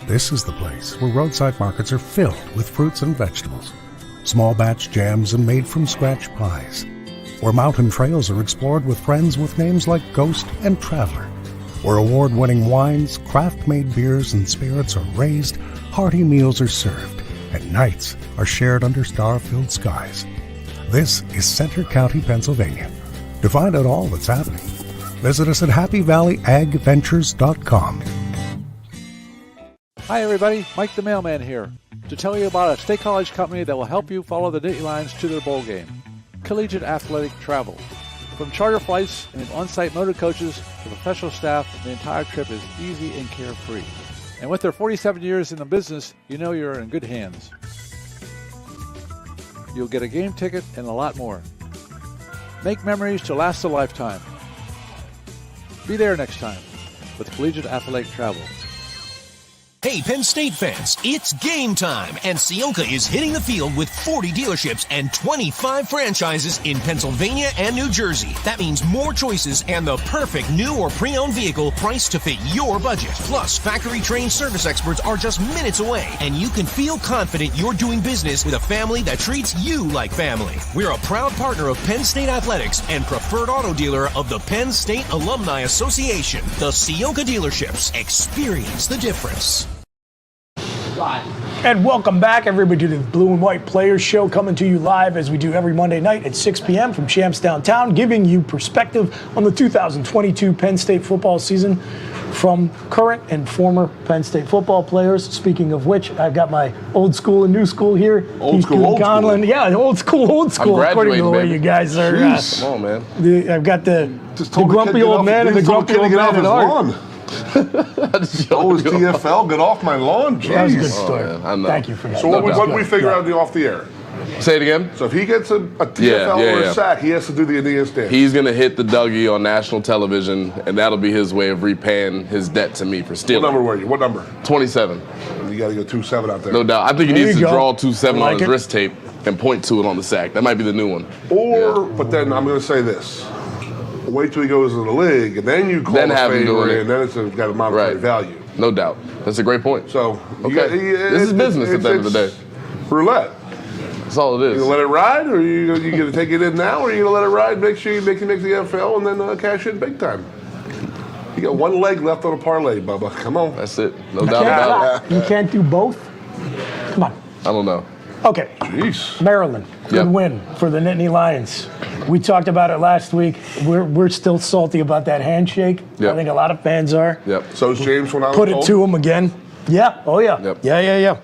This is the place where roadside markets are filled with fruits and vegetables, small batch jams and made from scratch pies, where mountain trails are explored with friends with names like Ghost and Traveler, where award-winning wines, craft-made beers, and spirits are raised, hearty meals are served, and nights are shared under star-filled skies. This is Center County, Pennsylvania. To find out all that's happening, visit us at happyvalleyagventures.com.
Hi everybody, Mike the Mailman here, to tell you about a state college company that will help you follow the Nittany Lions to their bowl game. Collegiate Athletic Travel. From charter flights and on-site motor coaches to professional staff, the entire trip is easy and carefree. And with their 47 years in the business, you know you're in good hands. You'll get a game ticket and a lot more. Make memories to last a lifetime. Be there next time with Collegiate Athletic Travel.
Hey, Penn State fans, it's game time, and Sionka is hitting the field with 40 dealerships and 25 franchises in Pennsylvania and New Jersey. That means more choices and the perfect new or pre-owned vehicle priced to fit your budget. Plus, factory-trained service experts are just minutes away, and you can feel confident you're doing business with a family that treats you like family. We're a proud partner of Penn State Athletics and preferred auto dealer of the Penn State Alumni Association. The Sionka dealerships. Experience the difference.
And welcome back, everybody, to the Blue and White Players Show, coming to you live as we do every Monday night at 6 p.m. from Champs Downtown, giving you perspective on the 2022 Penn State football season from current and former Penn State football players. Speaking of which, I've got my old school and new school here.
Old school.
Yeah, old school. According to the way you guys are.
Come on, man.
I've got the grumpy old man and the grumpy old man at heart.
Always TFL, get off my lawn. Jeez.
That was a good story.
I know.
Thank you for that.
So what did we figure out off the air?
Say it again.
So if he gets a TFL or a sack, he has to do the Aeneas dance.
He's going to hit the Dougie on national television, and that'll be his way of repaying his debt to me for stealing.
What number were you? What number?
27.
You got to go 2-7 out there.
No doubt. I think he needs to draw 2-7
like
on his wrist tape and point to it on the sack. That might be the new one.
But then I'm going to say this. Wait till he goes to the league, and then you call
Then
the
have him doing
favor,
it.
and then it's got a monetary value.
No doubt. That's a great point.
So,
this is business at the end of the day.
Roulette.
That's all it is.
You gonna let it ride, or you gonna take it in now, or you gonna let it ride? Make sure you make the NFL, and then cash in big time. You got one leg left on a parlay, Bubba. Come on.
That's it. No doubt about it.
You can't do both? Come on.
I don't know.
Okay.
Jeez.
Maryland, good win for the Nittany Lions. We talked about it last week. We're still salty about that handshake.
Yep.
I think a lot of fans are.
Yep.
So is James when I was
Put it
told?
to him again. Yeah. Oh, yeah.
Yep.
Yeah.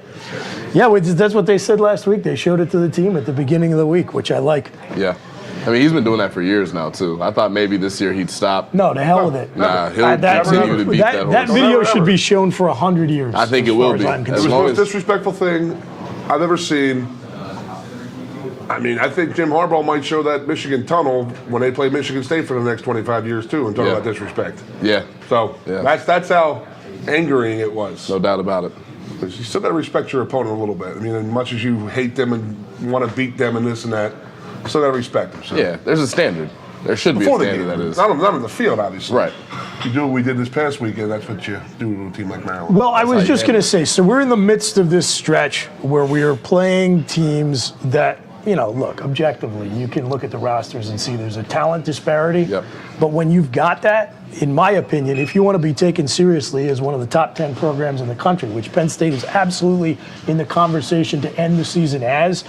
Yeah, that's what they said last week. They showed it to the team at the beginning of the week, which I like.
Yeah. I mean, he's been doing that for years now, too. I thought maybe this year he'd stop.
No, to hell with it.
Nah, he'll continue to beat that horse.
That video should be shown for 100 years.
I think it will be.
It was the most disrespectful thing I've ever seen. I mean, I think Jim Harbaugh might show that Michigan tunnel when they play Michigan State for the next 25 years too, and talk about disrespect.
Yeah.
So that's how angering it was.
No doubt about it.
Because you still got to respect your opponent a little bit. I mean, as much as you hate them and want to beat them and this and that, you still got to respect them. So.
Yeah, there's a standard. There should be a standard, that is.
Not on the field, obviously.
Right.
You do what we did this past weekend, that's what you do to a team like Maryland.
Well, I was just going to say, so we're in the midst of this stretch where we are playing teams that, look, objectively, you can look at the rosters and see there's a talent disparity.
Yep.
But when you've got that, in my opinion, if you want to be taken seriously as one of the top 10 programs in the country, which Penn State is absolutely in the conversation to end the season as,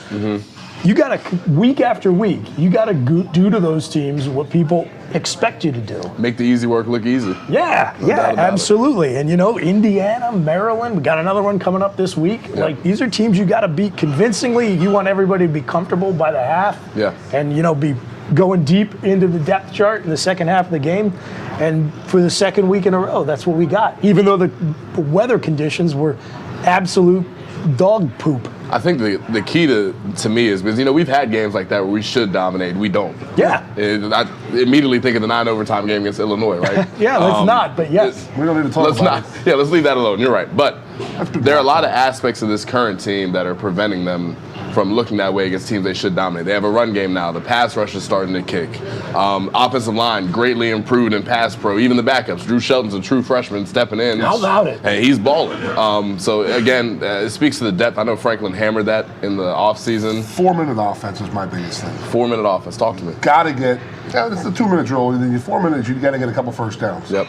you got to, week after week, you got to do to those teams what people expect you to do.
Make the easy work look easy.
Yeah, absolutely. And Indiana, Maryland, we got another one coming up this week.
Yep.
Like, these are teams you got to beat convincingly. You want everybody to be comfortable by the half.
Yeah.
And, be going deep into the depth chart in the second half of the game. And for the second week in a row, that's what we got. Even though the weather conditions were absolute dog poop.
I think the key to me is because we've had games like that where we should dominate, we don't.
Yeah.
I immediately think of the 9 overtime game against Illinois, right?
Yeah, let's not. But yes,
we don't need to talk about it.
Yeah, let's leave that alone. You're right. But there are a lot of aspects of this current team that are preventing them from looking that way against teams they should dominate. They have a run game now. The pass rush is starting to kick. Offensive line greatly improved in pass pro. Even the backups. Drew Shelton's a true freshman stepping in.
How about it?
And he's balling. So again, it speaks to the depth. I know Franklin hammered that in the offseason.
4-minute offense is my biggest thing.
4-minute offense. Talk to me.
Got to get. It's a 2-minute drill. And then you 4 minutes, you got to get a couple first downs.
Yep.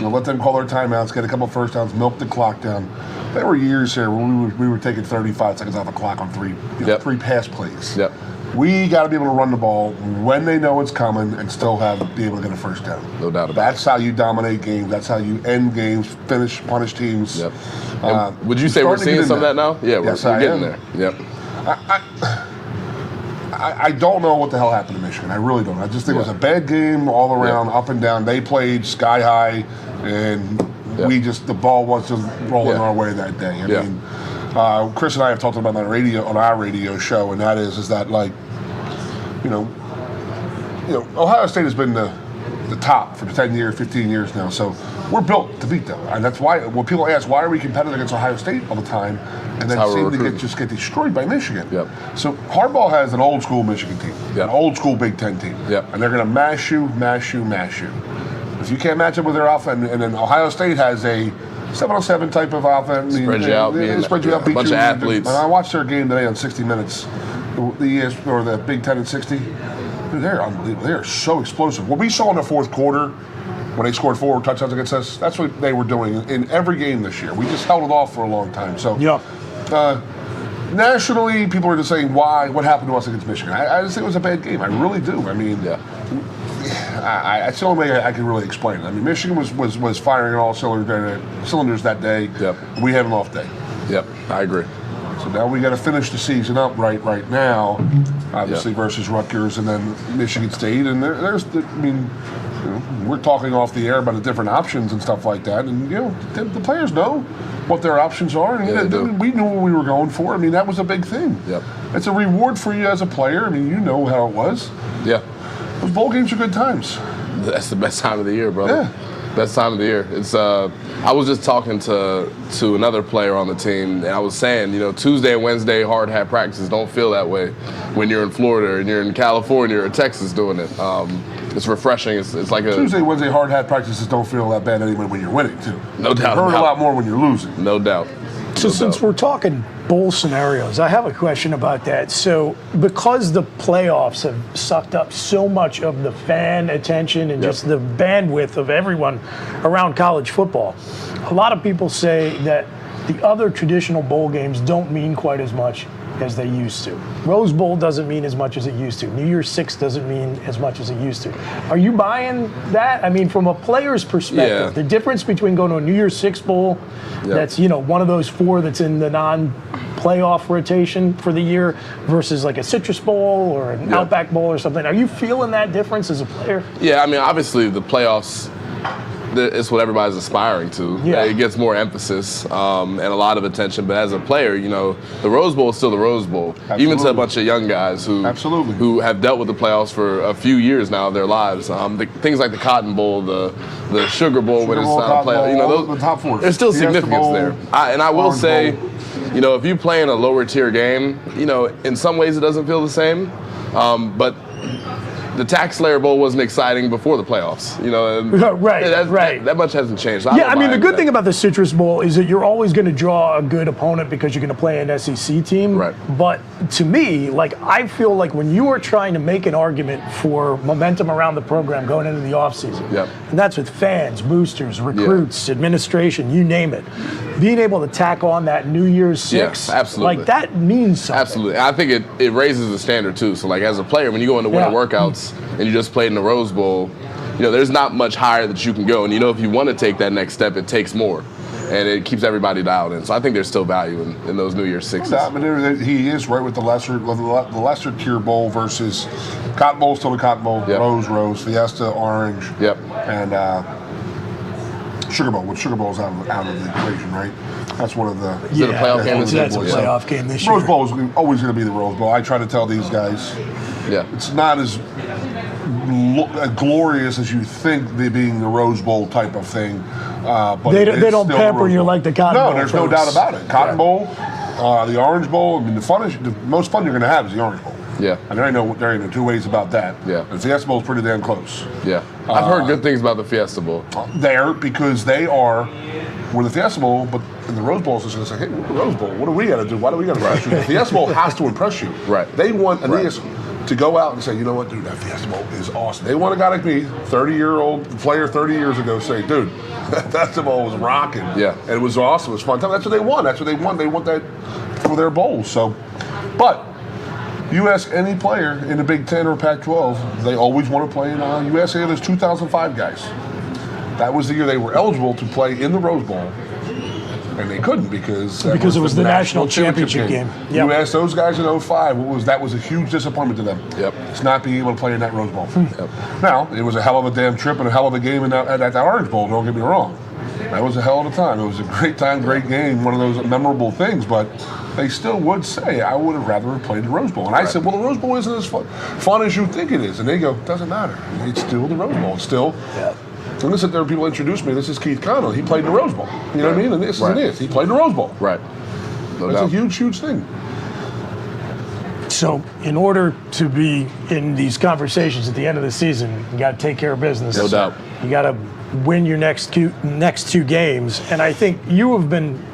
Let them call their timeouts, get a couple first downs, milk the clock down. There were years here where we were taking 35 seconds off the clock on three pass plays.
Yep.
We got to be able to run the ball when they know it's coming and still be able to get a first down.
No doubt about it.
That's how you dominate games. That's how you end games, punish teams.
Yep. Would you say we're seeing some of that now? Yeah, we're getting there. Yep.
I don't know what the hell happened to Michigan. I really don't. I just think it was a bad game all around, up and down. They played sky high, and the ball was just rolling our way that day. I mean, Chris and I have talked about it on our radio show, and that is that Ohio State has been the top for 10 years, 15 years now. So we're built to beat them, and that's why when people ask why are we competitive against Ohio State all the time, and then seem to get destroyed by Michigan.
Yep.
So Harbaugh has an old school Michigan team, an old school Big Ten team, and they're going to mash you. If you can't match up with their offense, and then Ohio State has a 7-on-7 type of offense.
Spread you out, beat bunch of athletes.
And I watched their game today on 60 Minutes, the Big Ten at 60. Dude, they're unbelievable. They are so explosive. What we saw in the fourth quarter, when they scored 4 touchdowns against us, that's what they were doing in every game this year. We just held it off for a long time. So, nationally, people are just saying, what happened to us against Michigan? I just think it was a bad game. I really do. I mean, that's the only way I can really explain it. I mean, Michigan was firing on all cylinders that day.
Yep.
We had an off day.
Yep, I agree.
So now we got to finish the season up right now, obviously versus Rutgers and then Michigan State. And we're talking off the air about the different options and stuff like that. And the players know what their options are. And we knew what we were going for. I mean, that was a big thing.
Yep.
It's a reward for you as a player. I mean, you know how it was.
Yeah.
Those bowl games are good times.
That's the best time of the year, brother.
Yeah.
Best time of the year. It's. I was just talking to another player on the team, and I was saying, Tuesday and Wednesday hard hat practices don't feel that way when you're in Florida and you're in California or Texas doing it. It's refreshing. It's like a
Tuesday, Wednesday hard hat practices don't feel that bad anyway when you're winning too.
No doubt.
You hurt a lot more when you're losing.
No doubt.
So since we're talking bowl scenarios, I have a question about that. So because the playoffs have sucked up so much of the fan attention and just the bandwidth of everyone around college football, a lot of people say that the other traditional bowl games don't mean quite as much as they used to. Rose Bowl doesn't mean as much as it used to. New Year's Six doesn't mean as much as it used to. Are you buying that? I mean, from a player's perspective, the difference between going to a New Year's Six Bowl that's, one of those 4 that's in the non-playoff rotation for the year versus like a Citrus Bowl or an Outback Bowl or something. Are you feeling that difference as a player?
Yeah, I mean, obviously the playoffs, it's what everybody's aspiring to.
Yeah.
It gets more emphasis and a lot of attention. But as a player, you know, the Rose Bowl is still the Rose Bowl.
Absolutely.
Even to a bunch of young guys who have dealt with the playoffs for a few years now of their lives. Things like the Cotton Bowl, the Sugar Bowl when it's not a playoff. You know,
the top four.
There's still significance
Bowl,
there. I will
Orange
say,
Bowl.
you know, if you play in a lower tier game, you know, in some ways it doesn't feel the same. But the Tax Slayer Bowl wasn't exciting before the playoffs, you know. And that much hasn't changed. So
I mean, the good thing about the Citrus Bowl is that you're always going to draw a good opponent because you're going to play an SEC team.
Right.
But to me, like, I feel like when you are trying to make an argument for momentum around the program going into the offseason, and that's with fans, boosters, recruits, administration, you name it, being able to tack on that New Year's Six, like, that means something.
Absolutely. And I think it raises the standard, too. So, like, as a player, when you go into winter workouts, and you just played in the Rose Bowl, you know, there's not much higher that you can go. And you know, if you want to take that next step, it takes more. And it keeps everybody dialed in. So I think there's still value in those New Year's Sixes.
I mean, he is right with the lesser tier bowl versus Cotton Bowl, still the Cotton Bowl, Rose, Fiesta, Orange, and Sugar Bowl. With Sugar Bowl's out of the equation, right? That's one of the.
Is it a playoff game?
That's a playoff game this year.
Rose Bowl is always going to be the Rose Bowl. I try to tell these guys, it's not as glorious as you think they being the Rose Bowl type of thing. But
they don't pamper you like the Cotton Bowl.
No, there's no doubt about it. Cotton Bowl, the Orange Bowl. I mean, the most fun you're going to have is the Orange Bowl.
Yeah.
And there ain't no two ways about that.
Yeah.
The Fiesta Bowl is pretty damn close.
Yeah. I've heard good things about the Fiesta Bowl.
Because we're the Fiesta Bowl, but in the Rose Bowl, it's just going to say, hey, we're the Rose Bowl. What do we got to do? Why do we got to impress you? The Fiesta Bowl has to impress you.
Right.
They want Aeneas to go out and say, you know what, dude, that Fiesta Bowl is awesome. They want a guy like me, 30-year-old player 30 years ago, say, dude, that Fiesta Bowl was rocking. Yeah. And it was awesome. It was fun. That's what they want. That's what they want. They want that for their bowls. So, but you ask any player in the Big Ten or Pac-12, they always want to play in USA. There's 2005 guys. That was the year they were eligible to play in the Rose Bowl. And they couldn't because it was the national championship game. Yep. You asked those guys in 05, that was a huge disappointment to them.
Yep.
It's not being able to play in that Rose Bowl. Now, it was a hell of a damn trip and a hell of a game at that Orange Bowl, don't get me wrong. That was a hell of a time. It was a great time, great game, one of those memorable things, but they still would say, I would have rather have played the Rose Bowl. And I said, well, the Rose Bowl isn't as fun as you think it is. And they go, doesn't matter. It's still the Rose Bowl. It's still... And listen, there are people introduced me. This is Keith Connell. He played in the Rose Bowl. You know what I mean? And this is it. He played in the Rose Bowl.
Right.
That's a huge, huge thing.
So, in order to be in these conversations at the end of the season, you got to take care of business.
No doubt.
You got to win your next two games. And I think you have been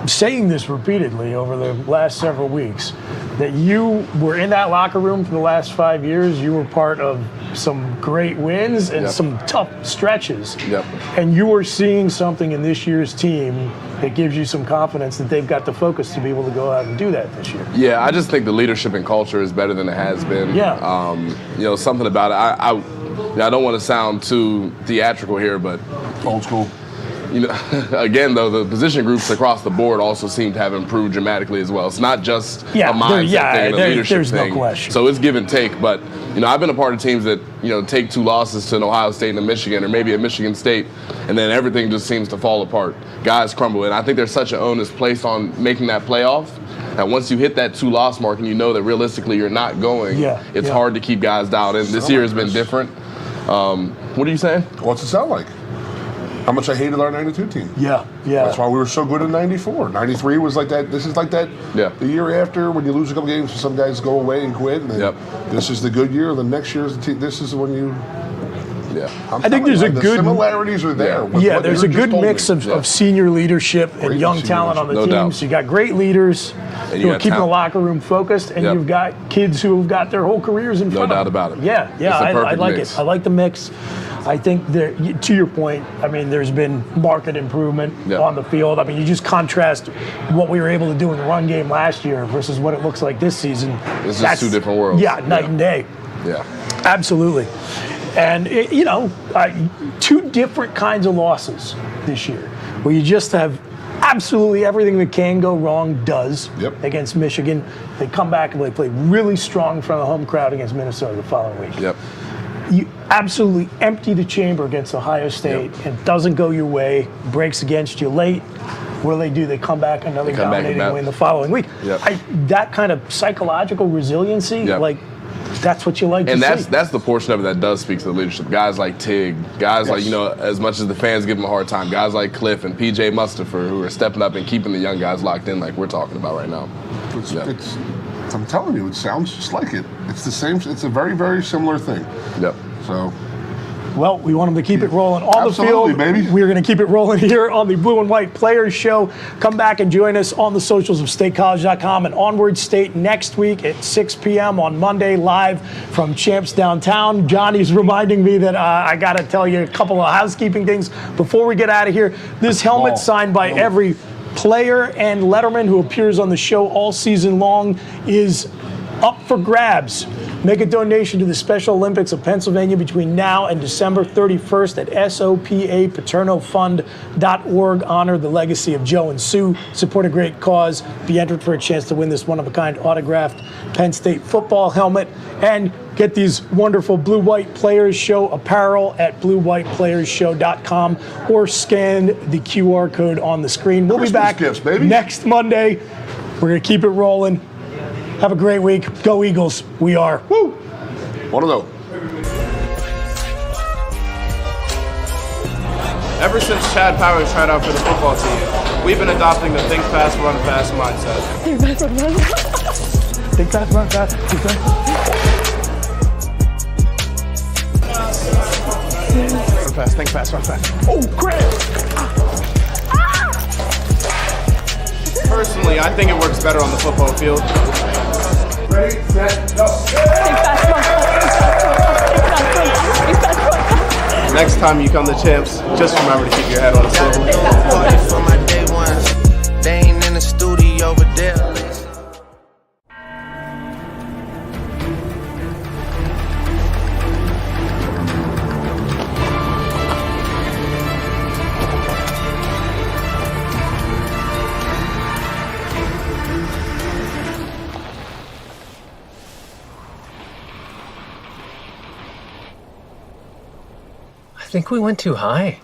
saying this repeatedly over the last several weeks, that you were in that locker room for the last 5 years. You were part of some great wins and some tough stretches. And you are seeing something in this year's team that gives you some confidence that they've got the focus to be able to go out and do that this year.
Yeah, I just think the leadership and culture is better than it has been. You know, something about it. I don't want to sound too theatrical here, but
old school.
You know, again, though, the position groups across the board also seem to have improved dramatically as well. It's not just a mindset thing and a leadership
there's
thing.
No question.
So it's give and take. But, you know, I've been a part of teams that, you know, take 2 losses to an Ohio State and a Michigan, or maybe a Michigan State, and then everything just seems to fall apart. Guys crumble. And I think there's such an onus placed on making that playoff that once you hit that 2-loss mark and you know that realistically you're not going, it's hard to keep guys dialed in. This year has been different. What are you saying?
What's it sound like? How much I hated our 92 team.
Yeah.
That's why we were so good in 94. 93 was like that. This is like that the year after when you lose a couple games, some guys go away and quit. And then this is the good year. The next year is the team. This is when you...
I think there's
the similarities are there.
There's a good mix of senior leadership and young talent on the team. So you got great leaders who are keeping the locker room focused, and you've got kids who have got their whole careers in front of them.
No doubt about it.
I like it. I like the mix. I think that, to your point, I mean, there's been marked improvement on the field. I mean, you just contrast what we were able to do in the run game last year versus what it looks like this season.
It's just 2 different worlds.
Night and day.
Yeah.
Absolutely. And, 2 different kinds of losses this year, where you just have absolutely everything that can go wrong does against Michigan. They come back and they play really strong in front of the home crowd against Minnesota the following week. absolutely empty the chamber against Ohio State and doesn't go your way, breaks against you late, what do? They come back another dominating win the following week. That kind of psychological resiliency, that's what you like to see.
And that's the portion of it that does speak to the leadership. Guys like Tig, guys like, as much as the fans give them a hard time, guys like Cliff and PJ Mustafer who are stepping up and keeping the young guys locked in like we're talking about right now.
I'm telling you, it sounds just like it. It's the same. It's a very, very similar thing.
Yep.
So.
Well, we want them to keep it rolling on the field.
Baby.
We're going to keep it rolling here on the Blue and White Players Show. Come back and join us on the socials of statecollege.com and Onward State next week at 6 p.m. on Monday, live from Champs Downtown. Johnny's reminding me that I got to tell you a couple of housekeeping things before we get out of here. This helmet signed by every player and letterman who appears on the show all season long is up for grabs. Make a donation to the Special Olympics of Pennsylvania between now and December 31st at sopapaternofund.org. Honor the legacy of Joe and Sue. Support a great cause. Be entered for a chance to win this one-of-a-kind autographed Penn State football helmet. And get these wonderful Blue White Players Show apparel at bluewhiteplayersshow.com or scan the QR code on the screen. We'll be back next Monday. We're going to keep it rolling. Have a great week. Go Eagles. We are.
Woo! One of those.
Ever since Chad Powers tried out for the football team, we've been adopting the think fast, run fast mindset.
Think fast, run fast. Think fast, run fast.
Oh, crap!
Personally, I think it works better on the football field.
Ready, set, go.
Next time you come to Champs, just remember to keep your head on a swivel.
For my day ones, they ain't in the studio over there.
I think we went too high.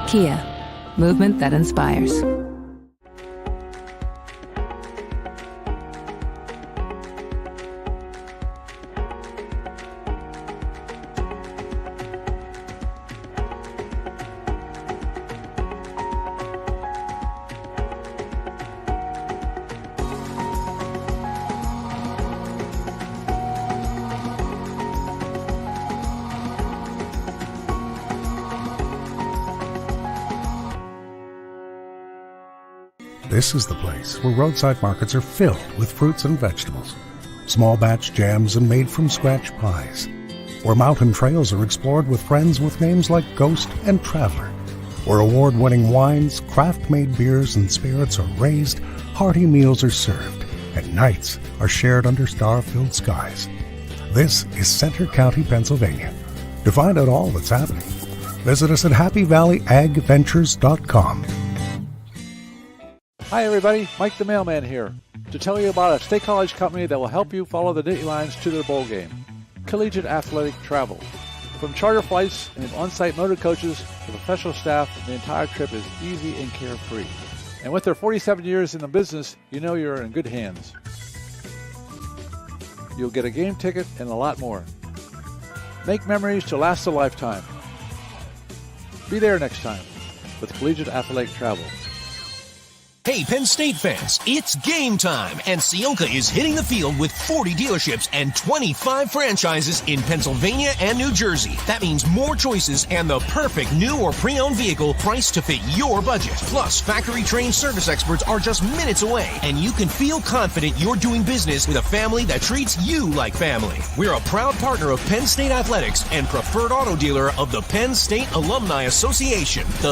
Kia, movement that inspires.
This is the place where roadside markets are filled with fruits and vegetables, small batch jams and made from scratch pies, where mountain trails are explored with friends with names like Ghost and Traveler, where award-winning wines, craft-made beers, and spirits are raised, hearty meals are served, and nights are shared under star-filled skies. This is Center County, Pennsylvania. To find out all that's happening, visit us at happyvalleyagventures.com.
Hi everybody, Mike the Mailman here, to tell you about a State College company that will help you follow the Nittany Lions to their bowl game. Collegiate Athletic Travel. From charter flights and on-site motor coaches to professional staff, the entire trip is easy and carefree. And with their 47 years in the business, you know you're in good hands. You'll get a game ticket and a lot more. Make memories to last a lifetime. Be there next time with Collegiate Athletic Travel.
Hey, Penn State fans, it's game time, and Sionka is hitting the field with 40 dealerships and 25 franchises in Pennsylvania and New Jersey. That means more choices and the perfect new or pre-owned vehicle priced to fit your budget. Plus, factory-trained service experts are just minutes away, and you can feel confident you're doing business with a family that treats you like family. We're a proud partner of Penn State Athletics and preferred auto dealer of the Penn State Alumni Association. The